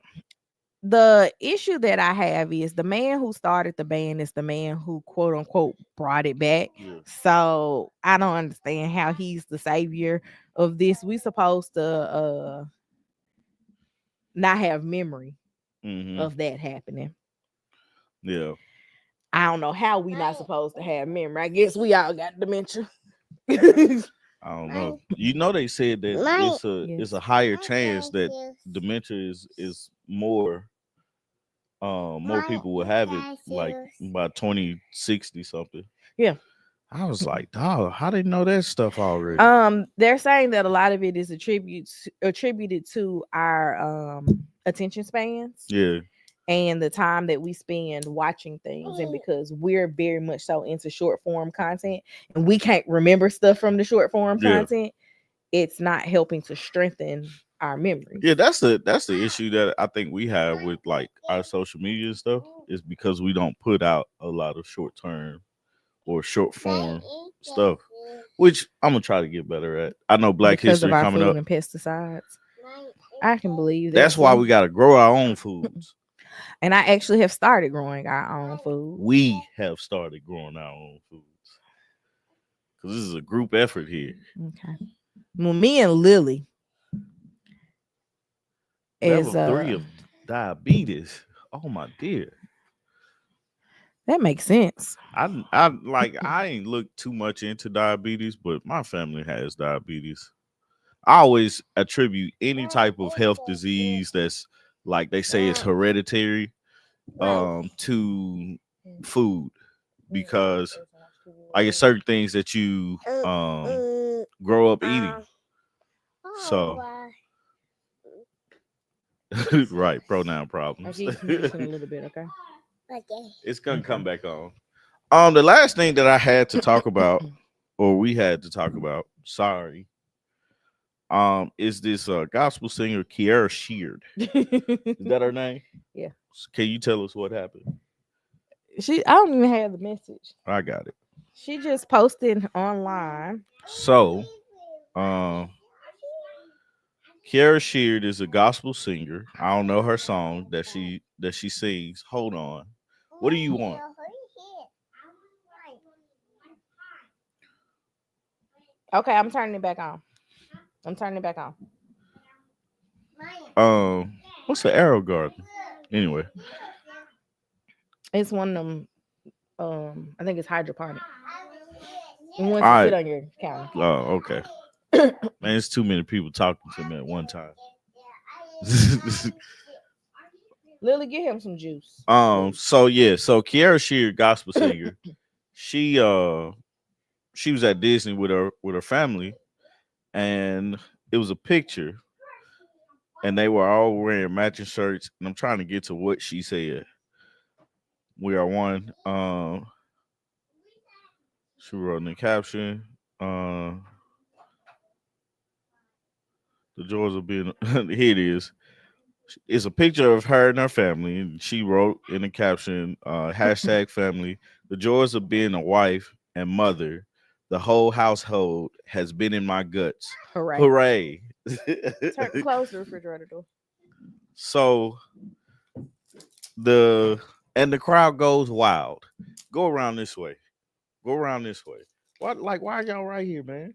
The issue that I have is the man who started the band is the man who quote unquote brought it back. Yeah. So I don't understand how he's the savior of this. We supposed to not have memory Hmm. of that happening. Yeah. I don't know how we not supposed to have memory. I guess we all got dementia. Yes. I don't know. You know they said that it's a higher chance that dementia is more people will have it like by 2060 something. Yeah. I was like, dog, how they know that stuff already? They're saying that a lot of it is attributed to our attention spans Yeah, and the time that we spend watching things, and because we're very much so into short form content and we can't remember stuff from the short form yeah, content, it's not helping to strengthen our memory. yeah. That's the issue that I think we have with like our social media and stuff is because we don't put out a lot of short term or short form stuff, which I'm gonna try to get better at. I know Black Because of History our coming food up. and pesticides. I can believe that. That's why we gotta grow our own foods. And I actually have started growing our own food. We have started growing our own foods because this is a group effort here. Okay. Well, me and Lily Level is three of diabetes. Oh my dear. that makes sense. I ain't looked too much into diabetes, but my family has diabetes. I always attribute any type of health disease that's like they say it's hereditary to food because like it's certain things that you grow up eating. So right, pronoun problems. Okay, you can listen a little bit, okay? It's gonna Okay. come back on. The last thing that I had to talk about, or we had to talk about, sorry, is this gospel singer Kiara Sheard. Is that her name? Yeah. Can you tell us what happened? I don't even have the message. I got it. She just posted online. So, um, Kiara Sheard is a gospel singer. I don't know her song that she sings. Hold on. What do you want? Okay, I'm turning it back on. I'm turning it back on. What's the arrow garden? Anyway, It's one of them. I think it's hydroponic. And all once you sit right. on your counter. Oh, okay. Man, it's too many people talking to me at one time. Lily, get him some juice. So Kiara Shear, gospel singer, she she was at Disney with her family, and it was a picture, and they were all wearing matching shirts. And I'm trying to get to what she said. We are one. She wrote in the caption, uh, "The joys of being." Here it is. It's a picture of her and her family. And she wrote in the caption, hashtag family, the joys of being a wife and mother. The whole household has been in my guts. Hooray. Hooray. Close the refrigerator door. So the crowd goes wild. Go around this way. Go around this way. Why are y'all right here, man?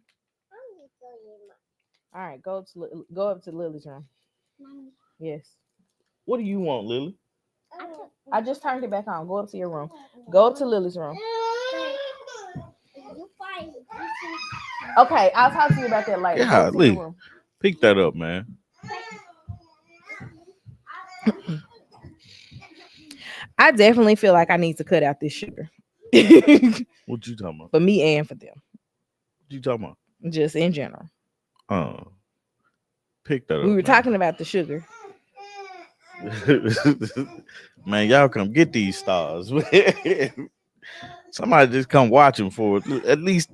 All right, go up to Lily's room. Yes. What do you want, Lily? I just turned it back on. Go up to your room. Go up to Lily's room. Okay, I'll talk to you about that later. Go Yeah, up to your Lee. room. Pick that up, man. I definitely feel like I need to cut out this sugar. What you talking about? For me and for them. What you talking about? Just in general. Pick that up. We were man. talking about the sugar. Man, y'all come get these stars. Somebody just come watch them for at least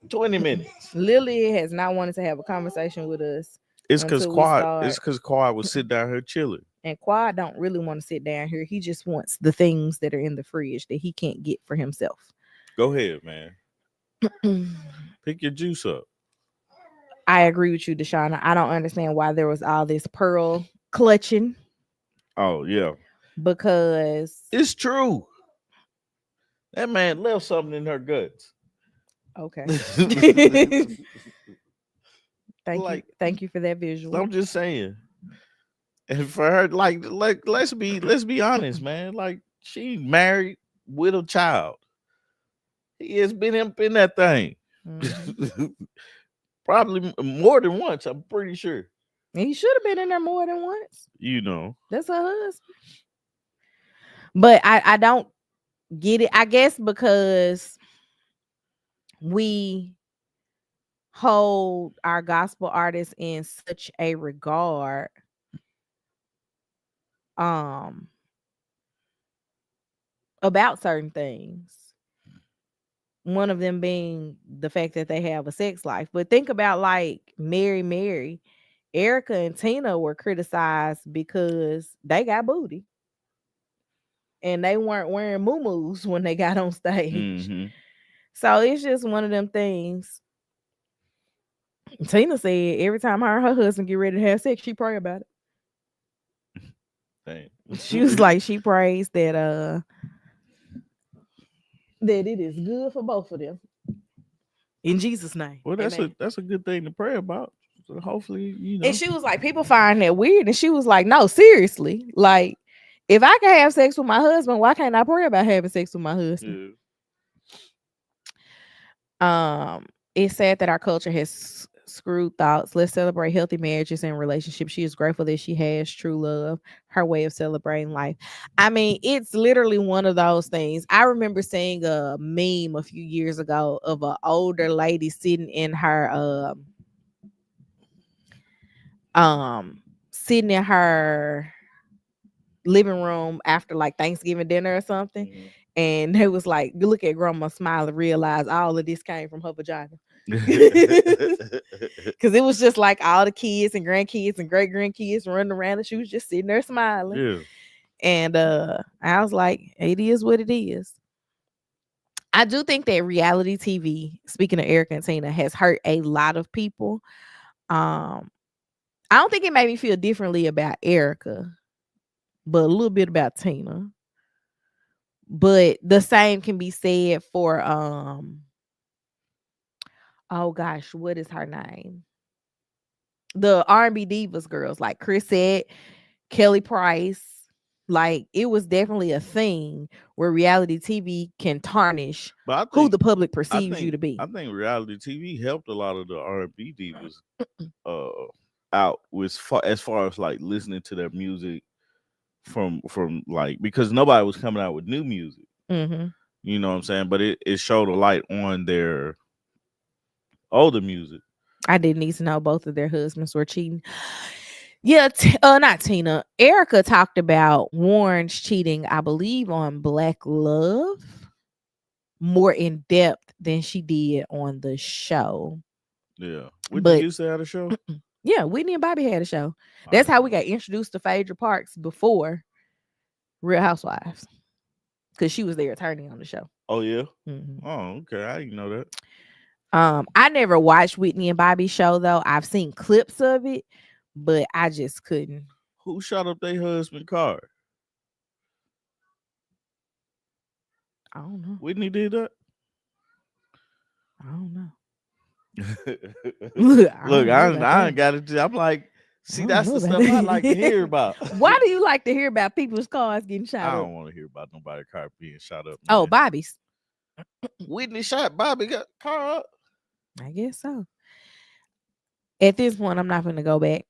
20 minutes. Lily has not wanted to have a conversation with us It's cause until we Quad. start. It's cause Quad was sitting down here chilling. And Quad don't really want to sit down here. He just wants the things that are in the fridge that he can't get for himself. Go ahead, man. Pick your juice up. I agree with you, Deshauna. I don't understand why there was all this pearl clutching. Oh yeah, Because it's true. That man left something in her guts. okay. Like, Thank you for that visual. I'm just saying. And for her, like let's be honest, man. Like she married with a child. He has been up in that thing. Mm-hmm. Probably more than once, I'm pretty sure. He should have been in there more than once. You know. That's her husband. But I don't get it. I guess because we hold our gospel artists in such a regard. About certain things. One of them being the fact that they have a sex life. But think about like Mary. Erica and Tina were criticized because they got booty. And they weren't wearing muumuus when they got on stage. Mm-hmm. So it's just one of them things. Tina said every time her and her husband get ready to have sex, she pray about it. Dang. She was like, she prays that it is good for both of them. In Jesus' name. Well, that's Amen. a good thing to pray about. So hopefully, you know. And she was like, people find that weird. And she was like, no, seriously. Like, if I can have sex with my husband, why can't I pray about having sex with my husband? Yeah. It's sad that our culture has screwed thoughts. Let's celebrate healthy marriages and relationships. She is grateful that she has true love, her way of celebrating life. I mean, it's literally one of those things. I remember seeing a meme a few years ago of an older lady sitting in her sitting in her living room after like Thanksgiving dinner or something. Mm-hmm. And it was like, look at grandma smile and realize all of this came from her vagina. Because it was just like all the kids and grandkids and great grandkids running around and she was just sitting there smiling. Yeah. And I was like, it is what it is. I do think that reality TV, speaking of Erica and Tina, has hurt a lot of people. Um, I don't think it made me feel differently about Erica, but a little bit about Tina. But the same can be said for oh gosh, what is her name? The R&B divas girls like Chris said, Kelly Price. Like it was definitely a thing where reality TV can tarnish But who the public perceives you to I be. think reality TV helped a lot of the R&B divas uh out with as far as like listening to their music from like because nobody was coming out with new music. Hmm. You know what I'm saying? But it showed a light on their older music. I didn't need to know both of their husbands were cheating. Yeah, not Tina. Erica talked about Warren's cheating, I believe, on Black Love more in depth than she did on the show. Yeah. Whitney But used to have a show? yeah, Whitney and Bobby had a show. I That's how didn't we know. got introduced to Phaedra Parks before Real Housewives, because she was their attorney on the show. Oh yeah. Hmm. Oh, okay. I didn't know that. I never watched Whitney and Bobby's show though. I've seen clips of it, but I just couldn't. Who shot up their husband car? I don't know. Whitney did that? I don't know. Look, I Look, don't know about I that. ain't got it. I'm like, I see, don't that's know the about stuff I like to hear that. about. Why do you like to hear about people's cars getting shot I up? don't want to hear about nobody car being shot up, Oh, man. Bobby's. Whitney shot Bobby got car up. I guess so. At this point, I'm not going to go back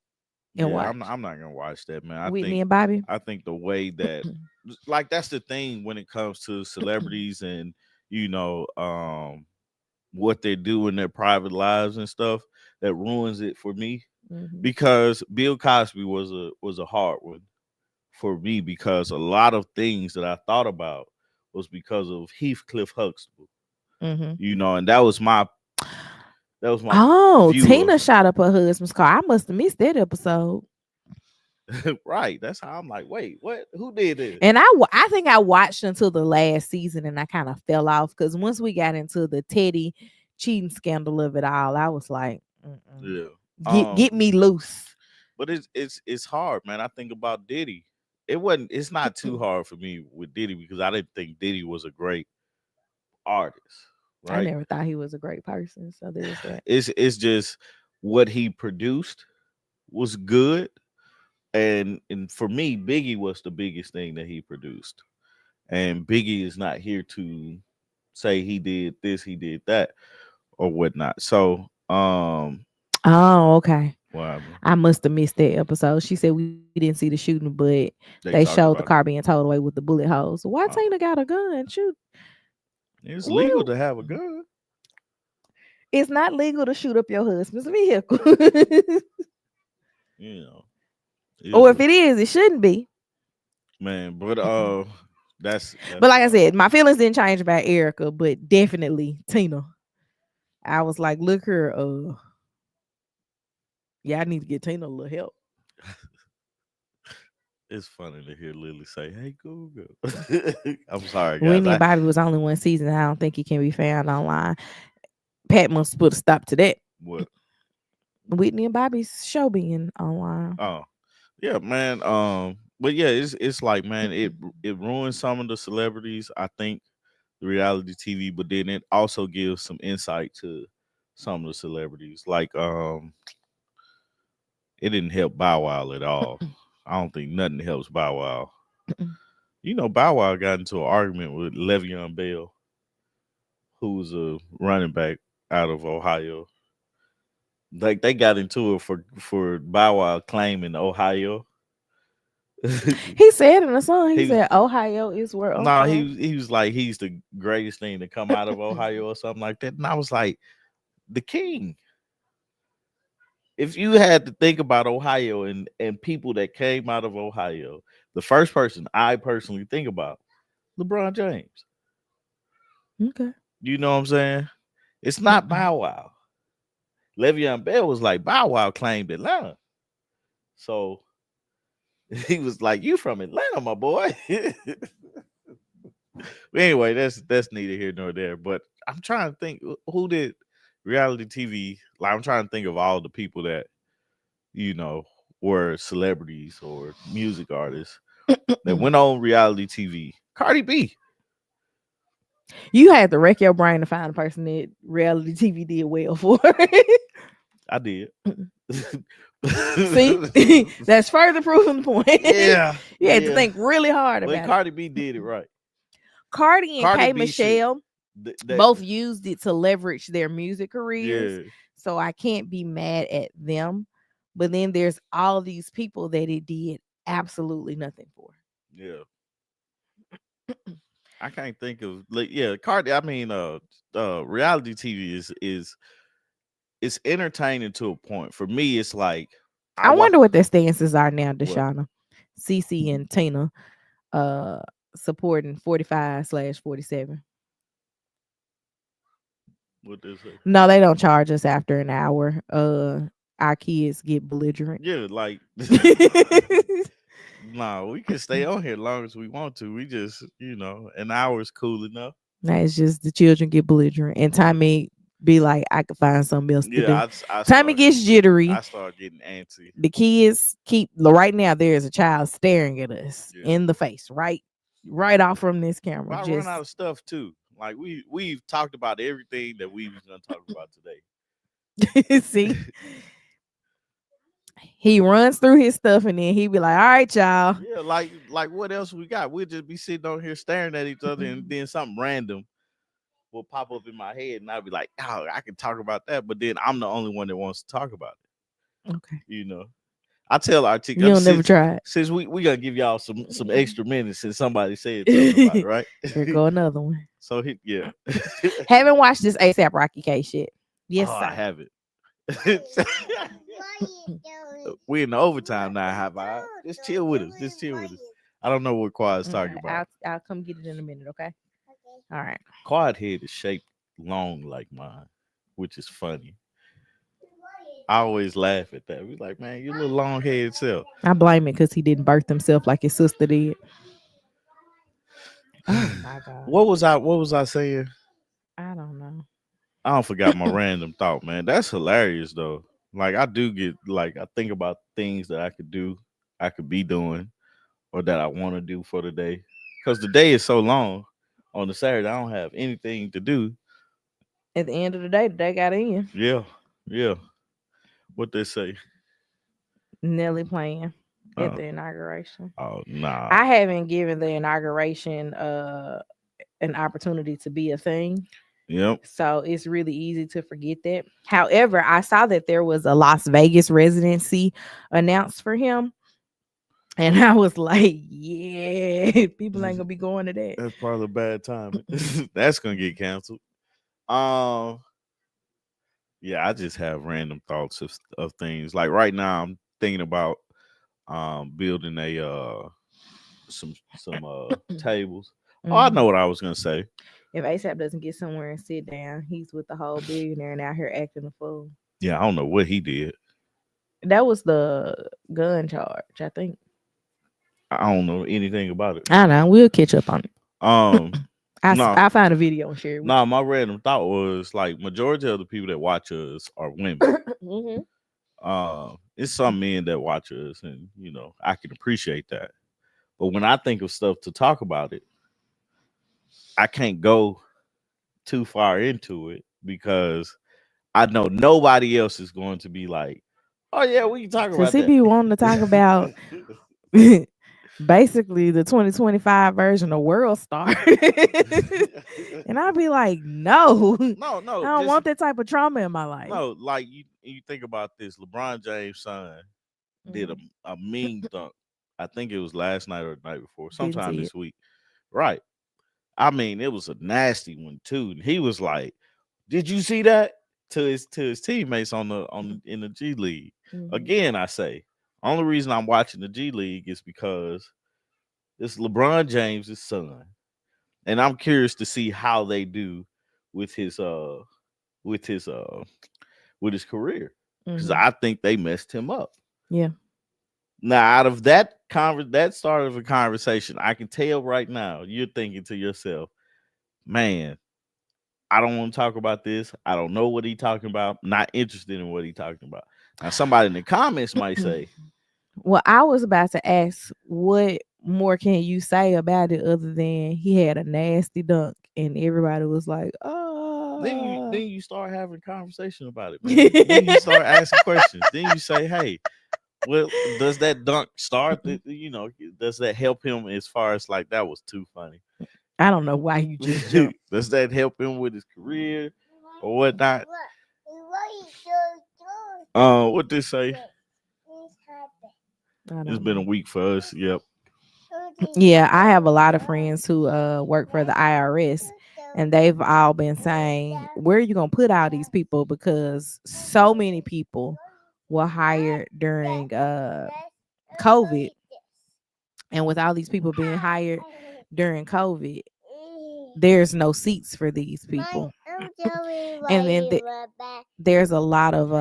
and Yeah, watch I'm not gonna watch that, man. Whitney and Bobby. I think the way that like that's the thing when it comes to celebrities and you know what they do in their private lives and stuff that ruins it for me Hmm. because Bill Cosby was a hard one for me because a lot of things that I thought about was because of Heathcliff Huxtable, Hmm. you know, and that was my Oh, view of Tina shot up her husband's car. I must have missed that episode. right. That's how I'm like, wait, what? Who did this? And I think I watched until the last season and I kind of fell off because once we got into the Teddy cheating scandal of it all, I was like, mm-mm. Yeah. Get me loose. But it's hard, man. I think about Diddy. It's not too hard for me with Diddy because I didn't think Diddy was a great artist, I right? never thought he was a great person, so there's that. It's just what he produced was good. And for me, Biggie was the biggest thing that he produced. And Biggie is not here to say he did this, he did that, or whatnot. So Oh, okay. well, I must have missed that episode. She said we didn't see the shooting, but they they showed talked the about car it. being towed away with the bullet holes. So why Uh, Tina got a gun? Shoot. it's legal Well, to have a gun, it's not legal to shoot up your husband's vehicle. you know. Is Or if it is, it shouldn't be. man, but But that's like I wild. said, my feelings didn't change about Erica, but definitely Tina. I was like, look her, yeah, I need to get Tina a little help. It's funny to hear Lily say, "Hey Google." I'm sorry, guys. Whitney and Bobby was only one season. I don't think it can be found online. Pat must put a stop to that. What? Whitney and Bobby's show being online. Oh, yeah, man. But yeah, it's like, man, it ruins some of the celebrities. I think the reality TV, but then it also gives some insight to some of the celebrities. Like, it didn't help Bow Wow at all. I don't think nothing helps Bow Wow. You know, Bow Wow got into an argument with Le'Veon Bell, who was a running back out of Ohio. Like they got into it for Bow Wow claiming Ohio. He said in the song, he he said, Ohio is where I'm no, from. he was like he's the greatest thing to come out of Ohio or something like that. And I was like, the king. If you had to think about Ohio and people that came out of Ohio, the first person I personally think about, LeBron James. Okay. You know what I'm saying? It's not Bow Wow. Le'Veon Bell was like Bow Wow claimed Atlanta. So He was like, "You from Atlanta, my boy." But anyway, that's neither here nor there. But I'm trying to think who did reality TV. Like I'm trying to think of all the people that you know were celebrities or music artists that went on reality TV. Cardi B, You had to wreck your brain to find a person that reality TV did well for. I did. See, that's further proving the point. Yeah, You had to yeah. think really hard But about it. Cardi B did it right. Cardi and Cardi K B should Michelle that both used it to leverage their music careers. yeah, So I can't be mad at them. But then there's all these people that it did absolutely nothing for. yeah. I can't think of like yeah, Cardi. I mean, reality TV is it's entertaining to a point. For me, it's like I I watch wonder what their stances are now, what Deshauna. Cece and Tina uh supporting 45/47. what they say. No, they don't charge us after an hour. Our kids get belligerent. Yeah, like nah, we can stay on here as long as we want to. We just an hour is cool enough. That's just the children get belligerent. And Tommy be like, I could find something else to Yeah, do. I Tommy start gets jittery. I start getting antsy. The kids keep right now there is a child staring at us Yeah. in the face, right off from this camera. Well, I run Just out of stuff too. Like we've talked about everything that we was gonna talk about today. see, he runs through his stuff and then he be like, all right, y'all. Yeah, like what else we got? We'll just be sitting on here staring at each other, and then something random will pop up in my head, and I'll be like, "Oh, I can talk about that," but then I'm the only one that wants to talk about Okay. it. I tell our You don't never try since we gonna give y'all some extra minutes since somebody said something about it, it. right? Here go another one. So yeah. Haven't watched this ASAP Rocky case yet. Oh, Yes, I sir. have it. We in the overtime now, have I? Just chill with us. Just chill with us. I don't know what Quad is talking about. I'll come get it in a minute, okay? All right. Quad head is shaped long like mine, which is funny. I always laugh at that. We like, man, you little long head self. I blame it because he didn't birth himself like his sister did. Oh my god. What was I saying? I don't know. I don't forgot my random thought, man. That's hilarious though. Like I do get like I think about things that I could do, I could be doing, or that I want to do for the day. Because the day is so long. On the Saturday, I don't have anything to do. At the end of the day got in. Yeah, yeah. What they say? Nelly playing at Uh, the inauguration. oh nah. I haven't given the inauguration an opportunity to be a thing. Yep. So it's really easy to forget that. However, I saw that there was a Las Vegas residency announced for him. And I was like, yeah, people ain't gonna be going to that. That's probably a bad time. That's gonna get canceled. Um, yeah, I just have random thoughts of things. Like right now, I'm thinking about building a some tables. Oh, I know Mhm. what I was gonna say. If ASAP doesn't get somewhere and sit down, he's with the whole billionaire and out here acting a fool. Yeah, I don't know what he did. That was the gun charge, I think. I don't know anything about it. I don't know. We'll catch up on it. Um, no, I find a video and share it with no. My random thought was like majority of the people that watch us are women. you. It's some men that watch us, and I can appreciate that. But when I think of stuff to talk about it, I can't go too far into it because I know nobody else is going to be like, "Oh yeah, we can talk Cause about he that." be wanting to talk about basically the 2025 version of World Star. And I'd be like, no, No, I no, don't just want that type of trauma in my life. no. Like you think about this. LeBron James' son did Mhm. a mean dunk. I think it was last night or the night before, Didn't sometime see it. this week. Right. I mean, it was a nasty one too. And he was like, "Did you see that?" To his teammates on in the G League. Mhm. Again, I say, only reason I'm watching the G League is because it's LeBron James' son, and I'm curious to see how they do with his with his uh with his career because Mhm. I think they messed him up. Yeah. Now, out of that start of a conversation, I can tell right now you're thinking to yourself, man, I don't want to talk about this. I don't know what he talking about. Not interested in what he talking about. Now, somebody in the comments might say, Well, I was about to ask, what more can you say about it other than he had a nasty dunk, and everybody was like, then you start having conversation about it, man. Then you start asking questions. Then you say, hey, well, does that dunk start? Does that help him as far as like that was too funny? I don't know why you just jumped. Does that help him with his career or whatnot? What they say? I It's don't been a know. week for us. Yep. Yeah, I have a lot of friends who work for the IRS, and they've all been saying, where are you gonna put all these people? Because so many people were hired during COVID, and with all these people being hired during COVID, there's no seats for these people. And then there's a lot of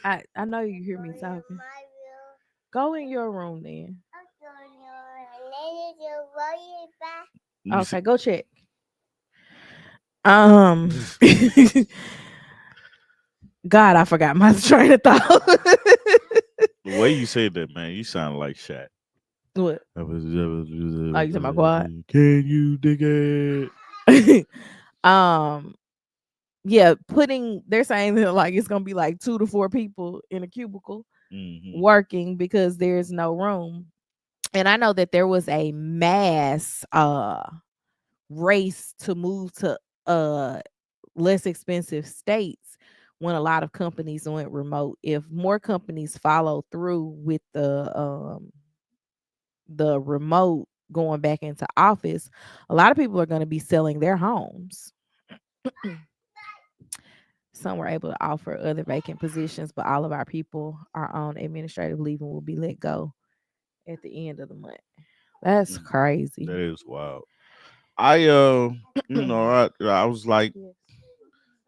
I know you hear me talking. Go in your room then. You see, Okay, go check. Um God, I forgot my train of thought. the way you said that, man, you sound like Shaq. What? Oh, you talking about quad? Can you dig it? um yeah, they're saying that like it's gonna be like 2 to 4 people in a cubicle Mm-hmm. working because there's no room. And I know that there was a mass race to move to uh less expensive states when a lot of companies went remote. If more companies follow through with the remote going back into office, a lot of people are going to be selling their homes. Some were able to offer other vacant positions, but all of our people are on administrative leave and will be let go at the end of the month. That's That crazy. is wild. I I was like,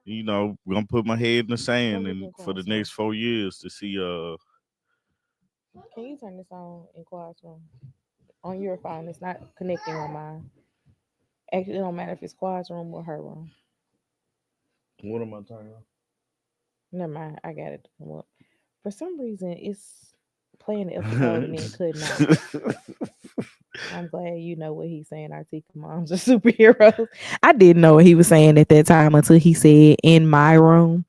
Yes. gonna put my head in the Go sand look and in for the Quad's room. next 4 years to see Can you turn this on in Quad's room? On your phone. It's not connecting on mine. Actually, it don't matter if it's Quad's room or her room. what am I turning Never mind. I got it to come up. For some reason, it's playing the episode on? and then cutting off. I'm glad you know what he's saying. Our Tika moms are superheroes. I didn't know what he was saying at that time until he said in my room.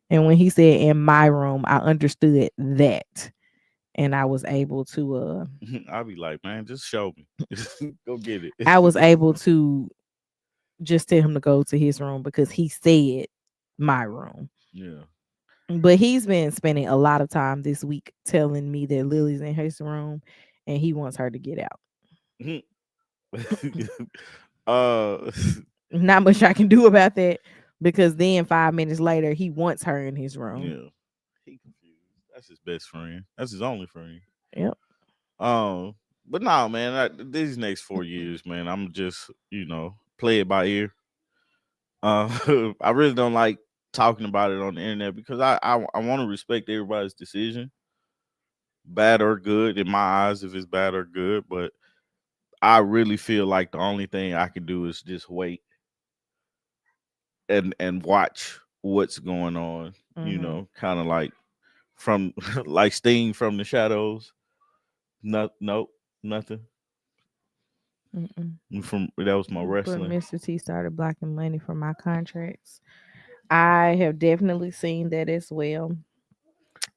And when he said in my room, I understood that. And I was able to I'll be like, man, just show me. Go get it. I was able to just tell him to go to his room because he said my room. Yeah. But he's been spending a lot of time this week telling me that Lily's in his room and he wants her to get out. uh Not much I can do about that because then 5 minutes later he wants her in his room. yeah. He confused. That's his best friend. That's his only friend. Yep. Um, but no, man, these next 4 years, man, I'm just, play it by ear. I really don't like talking about it on the internet because I want to respect everybody's decision, bad or good in my eyes, if it's bad or good. But I really feel like the only thing I can do is just wait and watch what's going on. Mm-hmm. Kind of like from like Sting from the shadows. No, nope, nothing. Mm-mm. From that was my But wrestling. Mr. T started blocking money from my contracts. I have definitely seen that as well.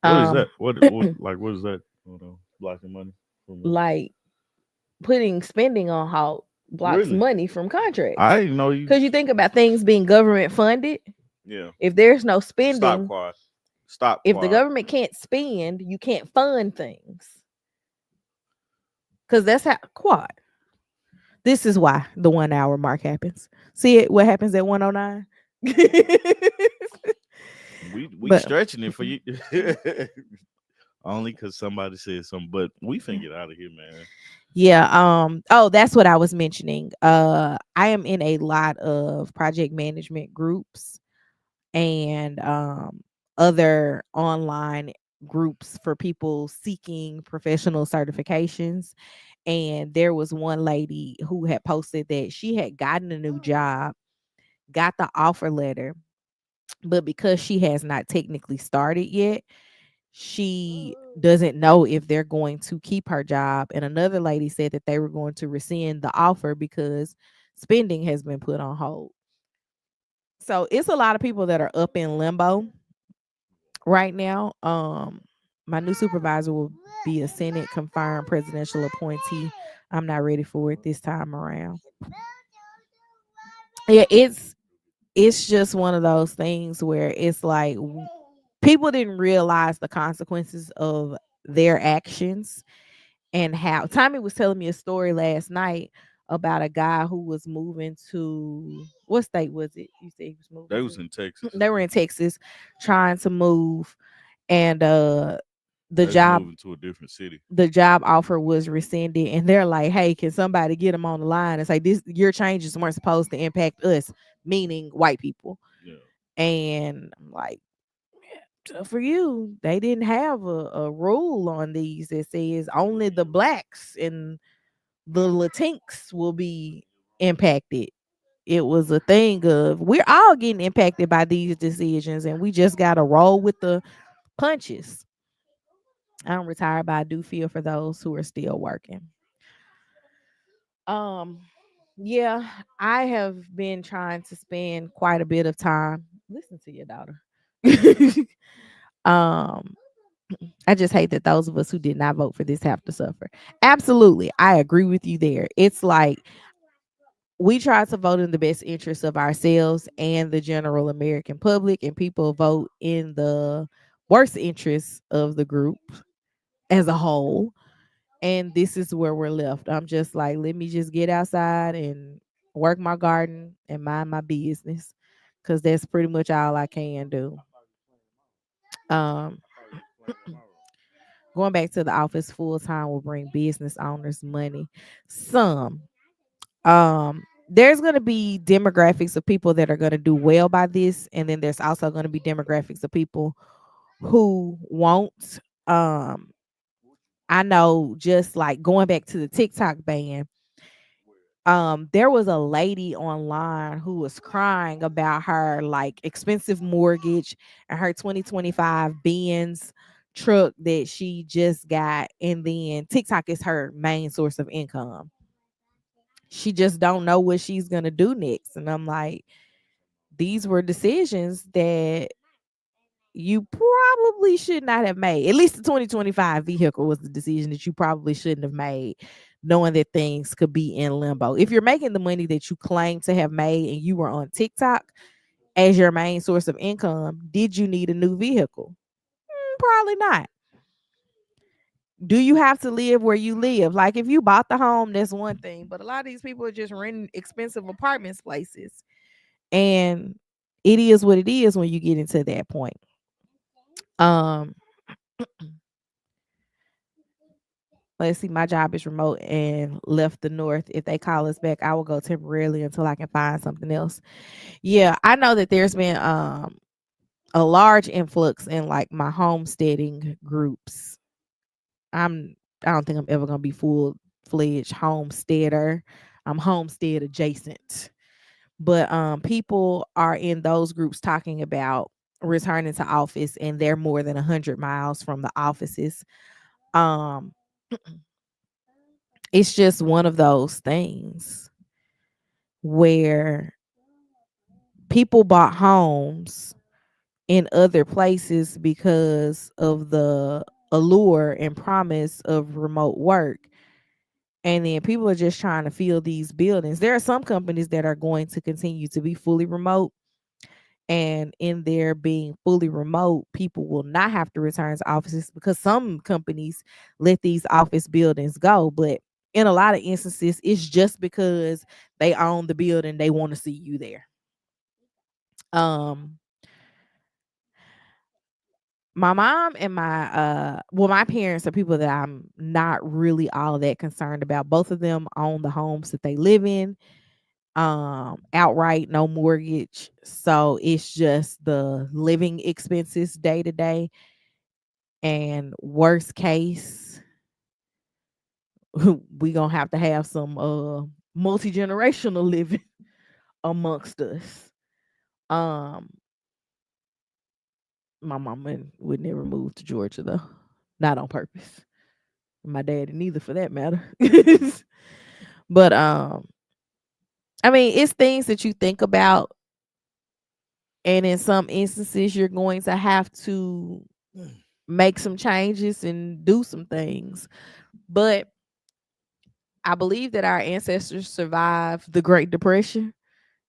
What is Um, that? What is that? Hold on, blocking money from what? like putting spending on halt blocks Really? money from contracts. I didn't know you. Because you think about things being government funded. Yeah. If there's no Stop, spending, Quad. Stop, if the Quad. government can't spend, you can't fund things. Because that's how quad. This is why the 1 hour mark happens. See it what happens at 109? We But stretching it for you. Only because somebody said something, but we finna get out of here, man. yeah, oh, that's what I was mentioning. I am in a lot of project management groups and other online groups for people seeking professional certifications. And there was one lady who had posted that she had gotten a new job, got the offer letter, but because she has not technically started yet, she doesn't know if they're going to keep her job. And another lady said that they were going to rescind the offer because spending has been put on hold. So it's a lot of people that are up in limbo right now. My new supervisor will be a Senate confirmed presidential appointee. I'm not ready for it this time around. Yeah, it's just one of those things where it's like people didn't realize the consequences of their actions. And how Tommy was telling me a story last night about a guy who was moving to, what state was it? You said he was moving They was to? in Texas. They were in Texas trying to move, and the They was job moving to a different city. the job offer was rescinded, and they're like, "Hey, can somebody get them on the line and say this? Your changes weren't supposed to impact us, meaning white people." Yeah. And I'm like, for you, they didn't have a rule on these that says only the blacks and the Latinx will be impacted. It was a thing of we're all getting impacted by these decisions, and we just got to roll with the punches. I'm retired, but I do feel for those who are still working. Um, yeah, I have been trying to spend quite a bit of time. Listen to your daughter. um, I just hate that those of us who did not vote for this have to suffer. Absolutely, I agree with you there. It's like we try to vote in the best interest of ourselves and the general American public, and people vote in the worst interest of the group as a whole. And this is where we're left. I'm just like, let me just get outside and work my garden and mind my business, because that's pretty much all I can do. Um, Going back to the office full time will bring business owners money. Some. There's going to be demographics of people that are going to do well by this, and then there's also going to be demographics of people who won't. Um, I know, just like going back to the TikTok ban, there was a lady online who was crying about her like expensive mortgage and her 2025 Benz truck that she just got, and then TikTok is her main source of income. She just don't know what she's going to do next. And I'm like, these were decisions that you probably should not have made. At least the 2025 vehicle was the decision that you probably shouldn't have made, knowing that things could be in limbo. If you're making the money that you claim to have made and you were on TikTok as your main source of income, did you need a new vehicle? Probably not. Do you have to live where you live? Like if you bought the home, that's one thing. But a lot of these people are just renting expensive apartments places. And it is what it is when you get into that point. Um, let's see, my job is remote and left the north. If they call us back, I will go temporarily until I can find something else. Yeah, I know that there's been a large influx in like my homesteading groups. I don't think I'm ever gonna be full fledged homesteader. I'm homestead adjacent. But people are in those groups talking about returning to office, and they're more than 100 miles from the offices. Um it's just one of those things where people bought homes in other places because of the allure and promise of remote work. And then people are just trying to fill these buildings. There are some companies that are going to continue to be fully remote. And in their being fully remote, people will not have to return to offices because some companies let these office buildings go. But in a lot of instances, it's just because they own the building, they want to see you there. Um, my mom and my parents are people that I'm not really all that concerned about. Both of them own the homes that they live in. outright, no mortgage. So it's just the living expenses day to day. And worst case, we gonna have to have some multi-generational living amongst us. Um, my mama would never move to Georgia though. Not on purpose. My daddy neither for that matter. But I mean, it's things that you think about, and in some instances you're going to have to make some changes and do some things. But I believe that our ancestors survived the Great Depression,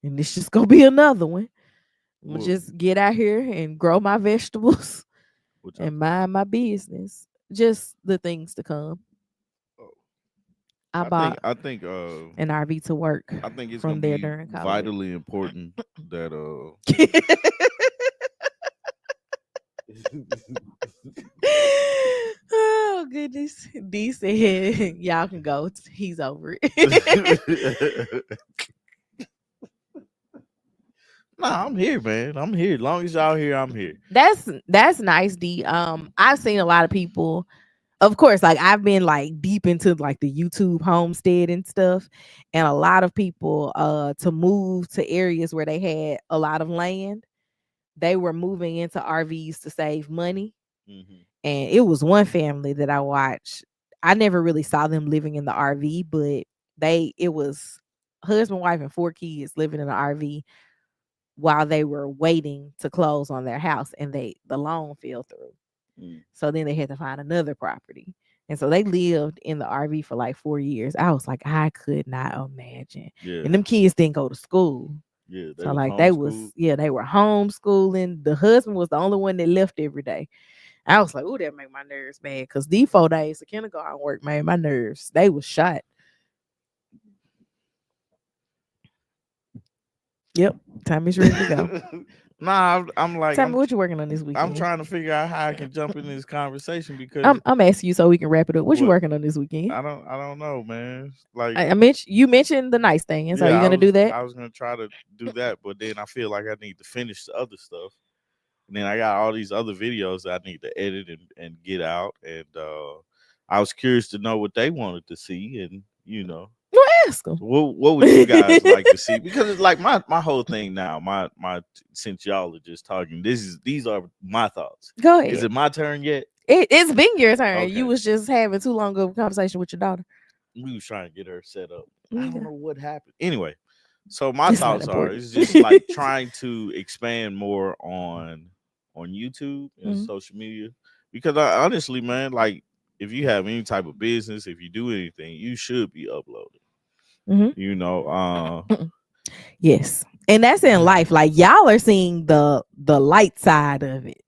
and it's just gonna be another one. I'm gonna What just get out here and grow my vegetables what y'all and think? mind my business. Just the things to come. Oh, I I think bought I think an RV to work I think it's gonna from there be during COVID. vitally important that Oh goodness. D said y'all can go. He's over it. nah, I'm here, man. I'm here. As long as y'all here, I'm here. That's nice, D. I've seen a lot of people, of course, like I've been like deep into like the YouTube homestead and stuff, and a lot of people to move to areas where they had a lot of land, they were moving into RVs to save money. Hmm. And it was one family that I watched. I never really saw them living in the RV, but it was husband, wife, and 4 kids living in the RV while they were waiting to close on their house, and the loan fell through. Mm. So then they had to find another property. And so they lived in the RV for like 4 years. I was like, I could not imagine. Yeah, And them kids didn't go to school. yeah. They So was like homeschooled. they were homeschooling. The husband was the only one that left every day. I was like, oh, that make my nerves bad. Because these 4 days of kindergarten work made my nerves. They was shot. Yep. Time is ready to go. Nah, I'm like Tell me what you working on this I'm weekend. trying to figure out how I can jump in this conversation because I'm asking you so we can wrap it up. What you what working on this weekend? I don't know, man. Like I mentioned you mentioned the nice thing, and so yeah, you gonna do that? I was gonna try to do that, but then I feel like I need to finish the other stuff. And then I got all these other videos that I need to edit and get out. And I was curious to know what they wanted to see, and Well, ask them. what would you guys like to see? Because it's like my whole thing now. My since y'all are just talking, these are my thoughts. Go Is ahead. it my turn yet? It's been your turn. You Okay. was just having too long of a conversation with your daughter. We was trying to get her set up. I don't Okay. know what happened. Anyway, so my It's not thoughts are important. it's just like trying to expand more on YouTube and Hmm. social media because I honestly, man, like if you have any type of business, if you do anything, you should be uploading. Hmm. You know, Yes, and that's in life. Like y'all are seeing the light side of it.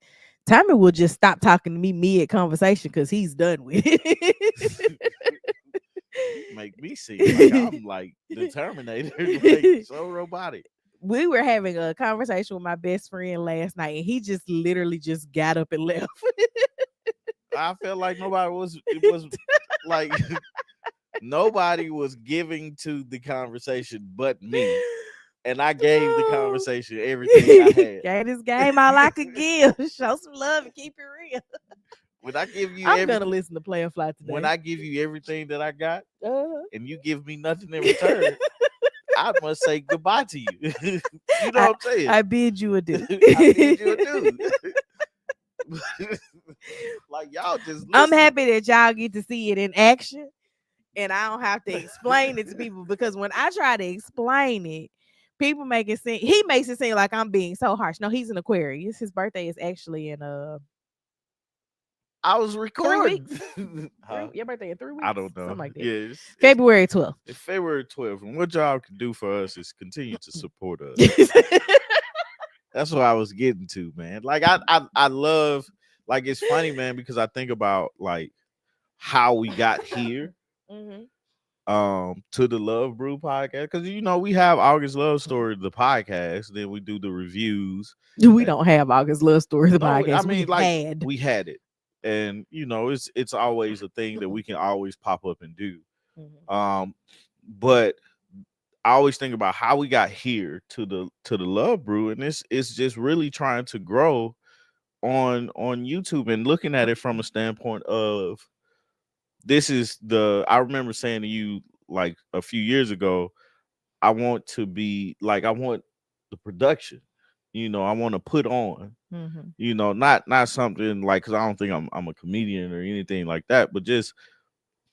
Tommy will just stop talking to me mid conversation because he's done with you make me seem like I'm like the Terminator, like it. so robotic. We were having a conversation with my best friend last night, and he just literally just got up and left. I felt like nobody was. It was like nobody was giving to the conversation but me, and I gave the Oh. conversation everything I had. Gave this game all I could give. Show some love and keep it real. when I give you I'm every gonna listen to Play and Fly when today. I give you everything that I got, Uh-huh. and you give me nothing in return, I must say goodbye to you. You know I what I'm saying? I bid you adieu. I bid you a dude. like y'all just I'm listening. happy that y'all get to see it in action, and I don't have to explain it to people, because when I try to explain it, people make it seem he makes it seem like I'm being so harsh. No, he's an Aquarius. His birthday is actually in I was 3 recording. weeks. Huh? Your birthday in 3 I weeks, don't know. something like that. Yeah, it's February 12th. it's February 12th, and what y'all can do for us is continue to support us. That's what I was getting to, man. Like I love like it's funny, man, because I think about like how we got here Hmm. to the Love Brew podcast. Because we have August Love Story, the podcast, then we do the reviews. We And, don't have August Love Story, the no, I podcast. We mean like had. we had it. And it's always a thing that we can always pop up and do. Mhm. Um, but I always think about how we got here to the Love Brew, and it's just really trying to grow on YouTube and looking at it from a standpoint of this is the I remember saying to you like a few years ago, I want to be like I want the production, I want to put on, Mm-hmm. not something like because I don't think I'm a comedian or anything like that, but just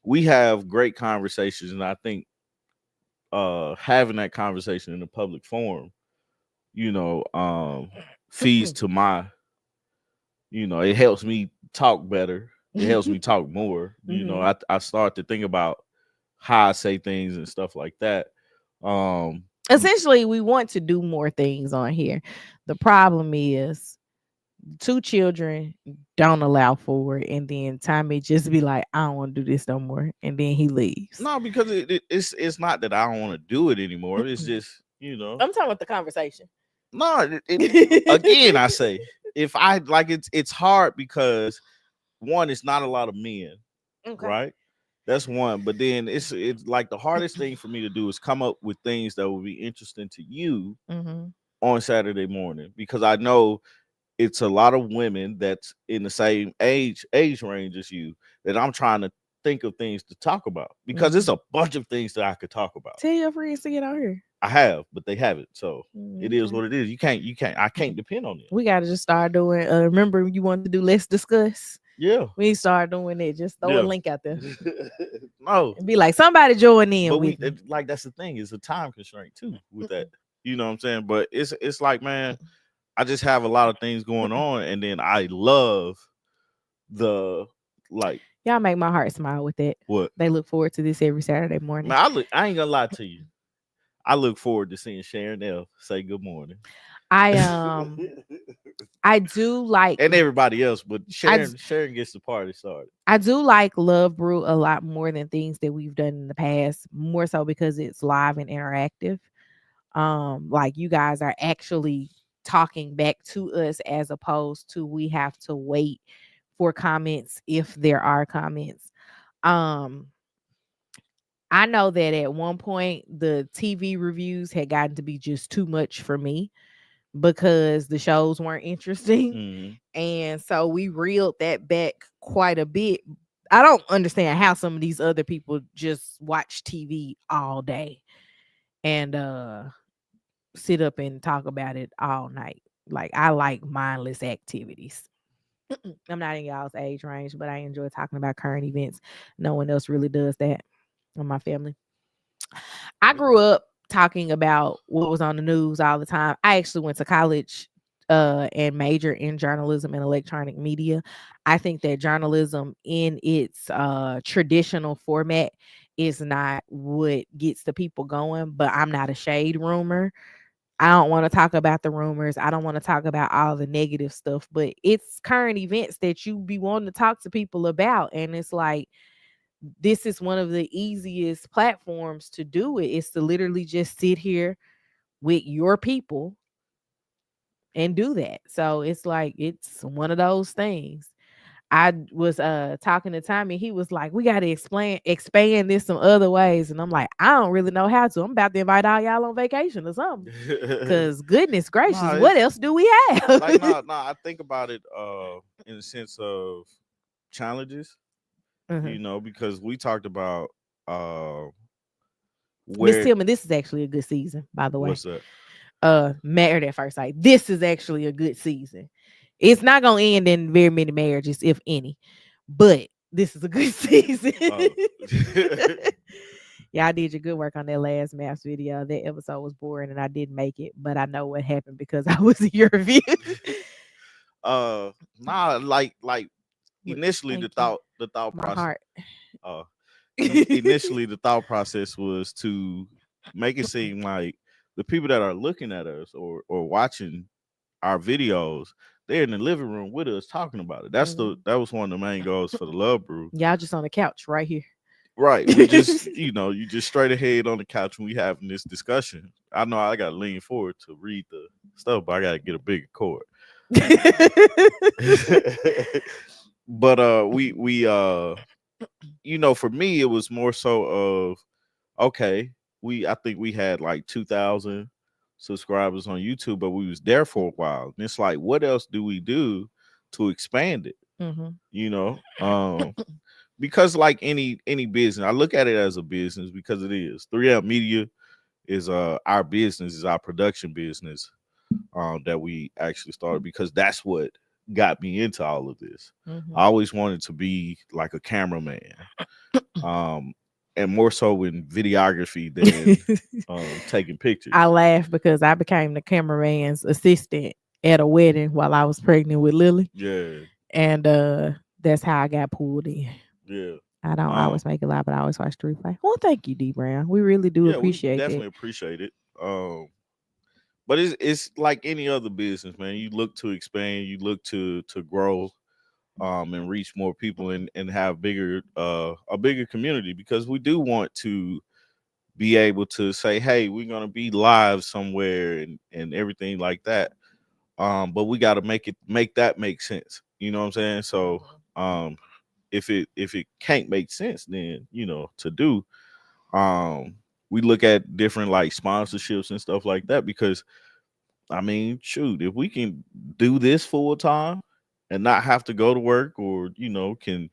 we have great conversations, and I think having that conversation in a public forum, you know, um feeds to my, it helps me talk better. It helps me talk more. Mm-hmm. I start to think about how I say things and stuff like that. Um Essentially, we want to do more things on here. The problem is two children don't allow for it, and then Tommy just be like, I don't want to do this no more, and then he leaves. no, because it's not that I don't want to do it anymore. It's just, I'm talking about the conversation. no, again I say if I like it's hard because one, it's not a lot of men, Okay. right? That's one. But then it's like the hardest thing for me to do is come up with things that will be interesting to you Mm-hmm. on Saturday morning because I know it's a lot of women that's in the same age range as you that I'm trying to think of things to talk about because Mm-hmm. it's a bunch of things that I could talk about. Tell your friends to get out here. I have, but they haven't. So it is Okay. what it is. I can't depend on them. We gotta just start doing. Remember, you wanted to do Let's Discuss. Yeah. We need to start doing it. Just throw a Yeah. link out there No. and be like, somebody join in But with me. like that's the thing, it's a time constraint too with that. You know what I'm saying? But it's like, man, I just have a lot of things going on, and then I love the like Y'all make my heart smile with that. what They look forward to this every Saturday morning. man. I ain't gonna lie to you. I look forward to seeing Sharon L say good morning. I I do like And everybody else, but I Sharon gets the party started. I do like Love Brew a lot more than things that we've done in the past, more so because it's live and interactive. Like you guys are actually talking back to us as opposed to we have to wait for comments if there are comments. Um I know that at one point the TV reviews had gotten to be just too much for me because the shows weren't interesting. Mm-hmm. And so we reeled that back quite a bit. I don't understand how some of these other people just watch TV all day and sit up and talk about it all night. Like I like mindless activities. I'm not in y'all's age range, but I enjoy talking about current events. No one else really does that in my family. I grew up talking about what was on the news all the time. I actually went to college and majored in journalism and electronic media. I think that journalism in its traditional format is not what gets the people going, but I'm not a shade rumor. I don't want to talk about the rumors. I don't want to talk about all the negative stuff, but it's current events that you be wanting to talk to people about. And it's like, this is one of the easiest platforms to do it. Is to literally just sit here with your people and do that. So it's like it's one of those things. I was talking to Tommy, he was like, we gotta expand this some other ways. And I'm like, I don't really know how to. I'm about to invite all y'all on vacation or something. Cause goodness gracious, Nah, what it's else do we have? like I think about it in the sense of challenges, Uh-huh. because we talked about Miss where Tillman, this is actually a good season, by the way. what's that? Married at first sight. This is actually a good season. It's not gonna end in very many marriages, if any, but this is a good season. Oh. Y'all did your good work on that last maps video. That episode was boring and I didn't make it, but I know what happened because I was in your review. Nah, like initially Thank you. the thought My process heart. uh initially the thought process was to make it seem like the people that are looking at us or watching our videos, they're in the living room with us talking about it. That was one of the main goals for the Love Brew. Y'all just on the couch right here. Right. We just, you just straight ahead on the couch when we having this discussion. I know I gotta lean forward to read the stuff, but I gotta get a bigger cord. But we for me it was more so of okay, I think we had like 2,000 subscribers on YouTube, but we was there for a while. And it's like, what else do we do to expand it? Mhm. You know, because like any business, I look at it as a business because it is. 3L Media is our business, is our production business that we actually started because that's what got me into all of this. I Mhm. always wanted to be like a cameraman, um, and more so in videography than taking I pictures. laugh because I became the cameraman's assistant at a wedding while I was pregnant with Lily, Yeah, and that's how I got pulled in. yeah, I don't um, always make a lot, but I always watch the replay. Well, thank you, D Brown. We really do yeah. We appreciate that. definitely appreciate it. But it's like any other business, man. You look to expand, you look to grow, and reach more people and have bigger a bigger community because we do want to be able to say, hey, we're gonna be live somewhere and everything like that. But we gotta make that make sense. You know what I'm saying? So Mhm. if it can't make sense, then to do, um we look at different like sponsorships and stuff like that because I mean, shoot, if we can do this full time and not have to go to work or, can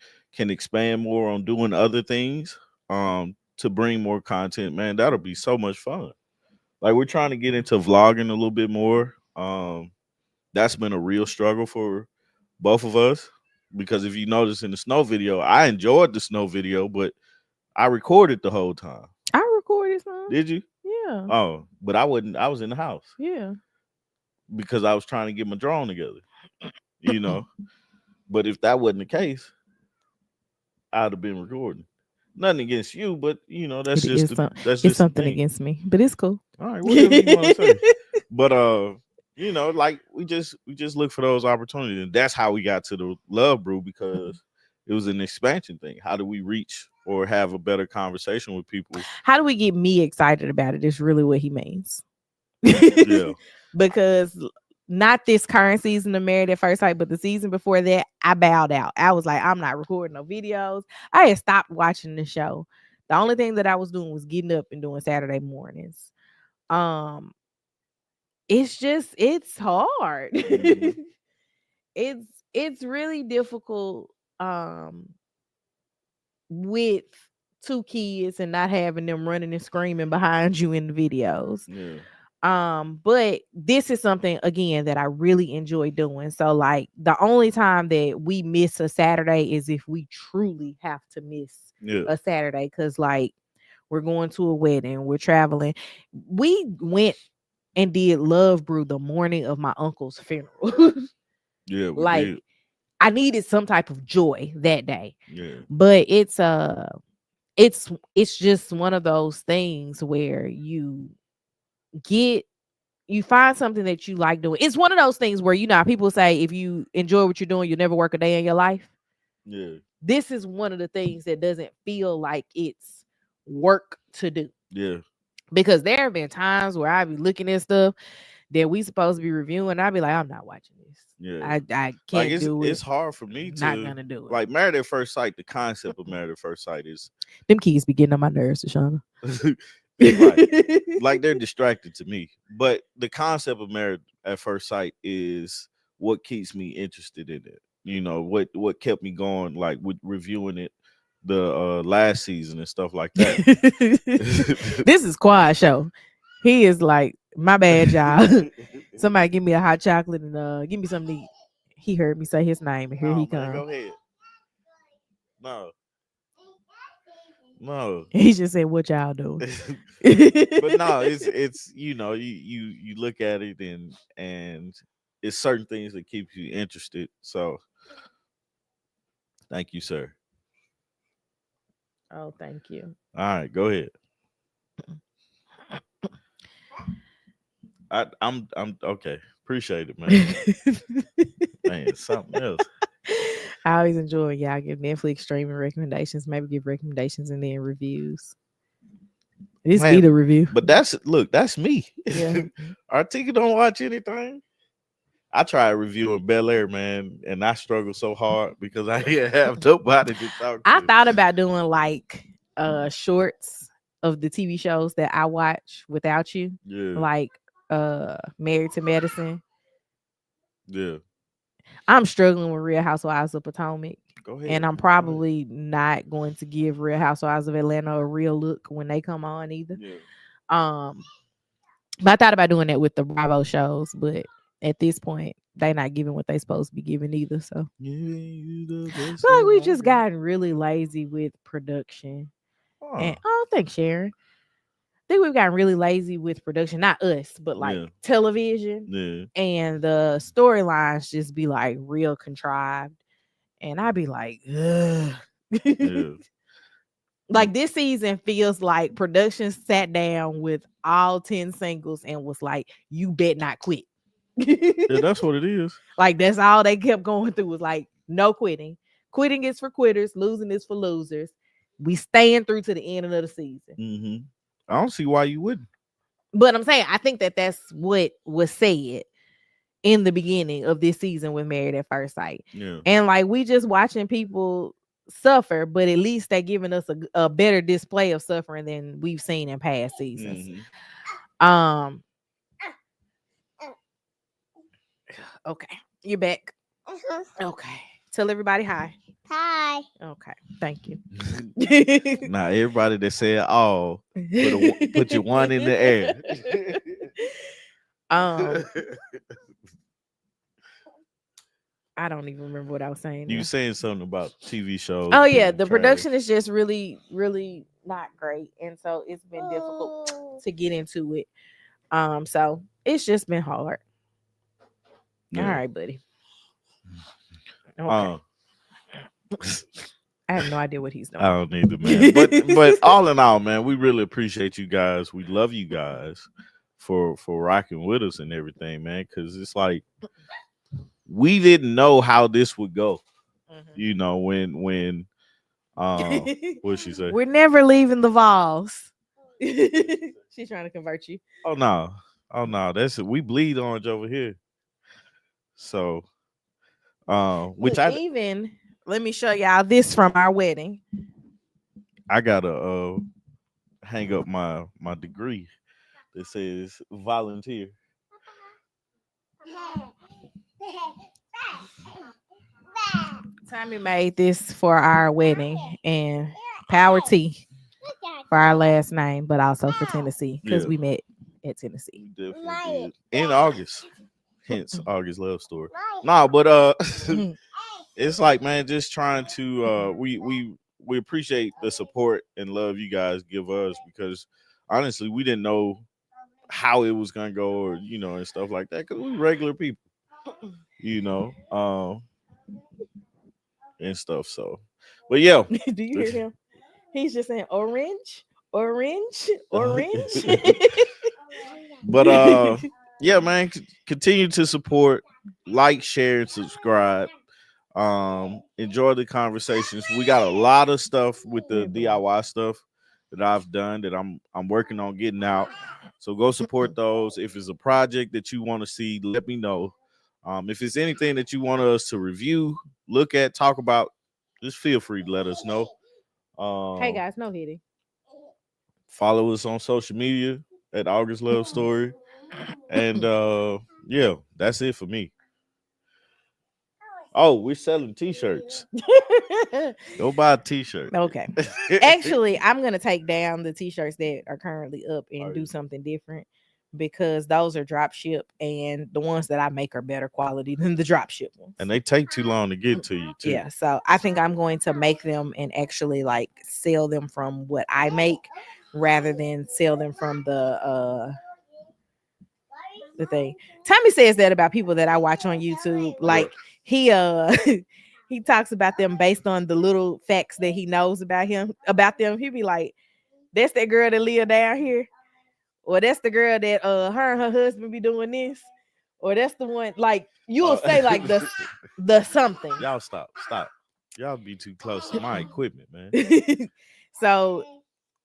expand more on doing other things to bring more content, man, that'll be so much fun. Like we're trying to get into vlogging a little bit more. That's been a real struggle for both of us because if you notice in the snow video, I enjoyed the snow video, but I recorded the whole time. I recorded some. Did you? Yeah, Oh, but I wasn't. I was in the house yeah. because I was trying to get my drone together. You know, but if that wasn't the case, I'd have been recording. Nothing against you, but It is some. that's It's just the something thing. against me, but it's cool. All right, whatever you want to say. But like we just look for those opportunities, and that's how we got to the Love Brew because it was an expansion thing. How do we reach or have a better conversation with people? How do we get me excited about it? Is really what he means. Yeah, Because not this current season of Married at First Sight, but the season before that, I bowed out. I was like, I'm not recording no videos. I had stopped watching the show. The only thing that I was doing was getting up and doing Saturday mornings. Um, it's hard. hmm it's it's really difficult with two kids and not having them running and screaming behind you in the videos. yeah, But this is something again that I really enjoy doing. So like the only time that we miss a Saturday is if we truly have to miss yeah, a Saturday because like we're going to a wedding, we're traveling. We went and did Love Brew the morning of my uncle's funeral. yeah. We Like did. I needed some type of joy that day. Yeah, But it's just one of those things where get you find something that you like doing. It's one of those things where how people say if you enjoy what you're doing, you'll never work a day in your life. yeah, This is one of the things that doesn't feel like it's work to do. yeah, Because there have been times where I be looking at stuff that we supposed to be reviewing, and I be like, I'm not watching this. yeah. I Like can't do it's it. hard for me Not to gonna do it. like Married at First Sight. The concept of Married at First Sight is Them kids be getting on my nerves, Shauna. right. Like they're distracted to me. But the concept of Married at First Sight is what keeps me interested in it. What kept me going, like with reviewing it the last season and stuff like that. This is quiet show. He is like, my bad, y'all. Somebody give me a hot chocolate and give me something to eat. He heard me say his name and here he No, man, come. go ahead. No, no. He just said, "What y'all doing?" But no, it's you look at it and it's certain things that keep you interested. So thank you, sir. Oh, thank you. All right, go ahead. I'm okay. Appreciate it, man. Man, something else. I always enjoy y'all give Netflix streaming recommendations, maybe give recommendations and then reviews. This be the Man, review. but that's me. Yeah. Artika don't watch anything. I tried reviewing Bel Air, man, and I struggled so hard because I didn't have nobody to talk I to. thought about doing like shorts of the TV shows that I watch without you, Yeah. like Married to Medicine. Yeah. I'm struggling with Real Housewives of Potomac. Go And ahead. I'm Go ahead. probably not going to give Real Housewives of Atlanta a real look when they come on either. Yeah. Um, but I thought about doing that with the Bravo shows, but at this point, they not giving what they supposed to be giving either. So Giving you the I best feel like of we my just life. gotten really lazy with production. And Oh. oh, thanks, Sharon. I think we've gotten really lazy with production. Not us, but like Yeah. television. Yeah. And the storylines just be like real contrived. And I'd be like, ugh. Yeah. Like this season feels like production sat down with all 10 singles and was like, you bet not quit. Yeah, that's what it is. Like that's all they kept going through was like, no quitting. Quitting is for quitters, losing is for losers. We staying through to the end of the season. Mm-hmm. I don't see why you wouldn't. But I'm saying, I think that that's what was said in the beginning of this season with Married at First Sight. Yeah. And like we just watching people suffer, but at least they're giving us a better display of suffering than we've seen in past seasons. Mm-hmm. Um, okay, you're back. Okay, tell everybody hi. Hi. Okay, thank you. Now everybody that said oh, put your one in the air. um, I don't even remember what I was saying You now. saying something about TV shows? Oh yeah, being the trash. production is just really, really not great, and so it's been difficult to get into it. So it's just been hard. All Yeah. right, buddy. Okay, Uh, I have no idea what he's I doing. don't need the man. But all in all, man, we really appreciate you guys. We love you guys for rocking with us and everything, man. Because it's like we didn't know how this would go. You know, when what'd she say? We're never leaving the Vols. She's trying to convert you. Oh no. Oh no, that's it. We bleed orange over here. So which Look, even let me show y'all this from our wedding. I gotta hang up my degree that says volunteer. Tommy made this for our wedding, and Power T for our last name, but also for Tennessee because Yeah, we met at Tennessee. we definitely did. In August. Hence August love story. Nah, but it's like, man, just trying to we appreciate the support and love you guys give us, because honestly we didn't know how it was gonna go, or and stuff like that, because we regular people, you know, and stuff. So, but yeah. Do you hear him? He's just saying orange, orange, orange. But yeah, man, continue to support, like, share, and subscribe. Enjoy the conversations. We got a lot of stuff with the DIY stuff that I've done that I'm working on getting out. So go support those. If it's a project that you want to see, let me know. If it's anything that you want us to review, look at, talk about, just feel free to let us know. Hey guys, no hitting. Follow us on social media at August Love Story. And yeah, that's it for me. Oh, we're selling t-shirts. Go buy a t-shirt. Okay. Actually, I'm gonna take down the t-shirts that are currently up and do Alright. something different, because those are drop ship, and the ones that I make are better quality than the drop ship ones. And they take too long to get to you too. Yeah, so I think I'm going to make them and actually like sell them from what I make rather than sell them from the thing. Tommy says that about people that I watch on YouTube. Like he he talks about them based on the little facts that he knows about them. He be like, that's that girl that live down here, or that's the girl that her and her husband be doing this, or that's the one, like you'll say like the something. Y'all stop. Y'all be too close to my equipment, man. So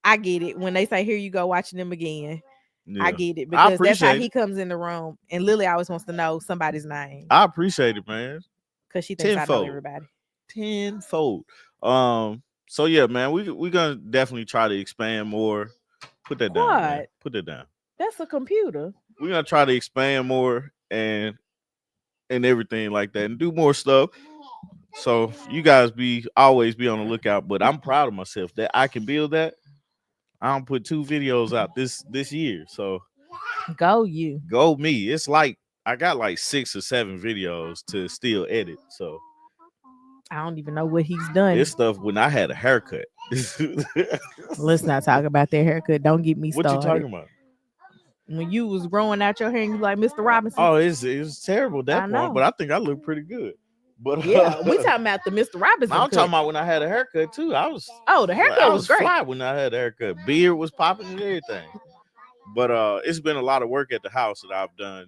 I get it when they say, here you go watching them again. Yeah. I get it, I because that's how appreciate he it. comes in the room, and Lily always wants to know somebody's name I appreciate it, man. because she thinks I know Tenfold. everybody. Tenfold. So yeah, man, we're gonna definitely try to expand more. Put that down, man. Quad. Put that down. That's a computer. We're gonna try to expand more and everything like that and do more stuff. So you guys be always be on the lookout. But I'm proud of myself that I can build that. I don't put 2 videos out this year. So Go you. go me. It's like I got like 6 or 7 videos to still edit. So I don't even know what he's done. this stuff when I had a haircut. Let's not talk about that haircut. Don't get me What you started. talking about? When you was growing out your hair and you like Mr. Robinson. Oh, it's terrible at I that know. point, but I think I look pretty good. But Yeah, we talking about the Mr. Robinson. I'm cut. talking about when I had a haircut too. I was The haircut I was great. fly when I had a haircut. Beard was popping and everything. But it's been a lot of work at the house that I've done,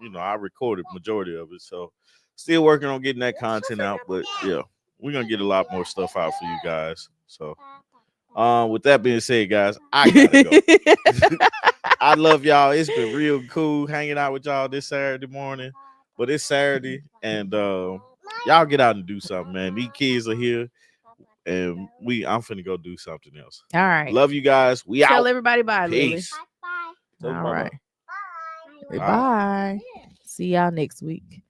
and I recorded majority of it. So still working on getting that content out. But yeah, we're gonna get a lot more stuff out for you guys. So with that being said, guys, I gotta go. I love y'all. It's been real cool hanging out with y'all this Saturday morning. But it's Saturday, and y'all get out and do something, man. These kids are here, and I'm finna go do something else. All right. Love you guys. We Tell out. everybody bye, Lily. Peace. All right. Bye. Bye. See y'all next week.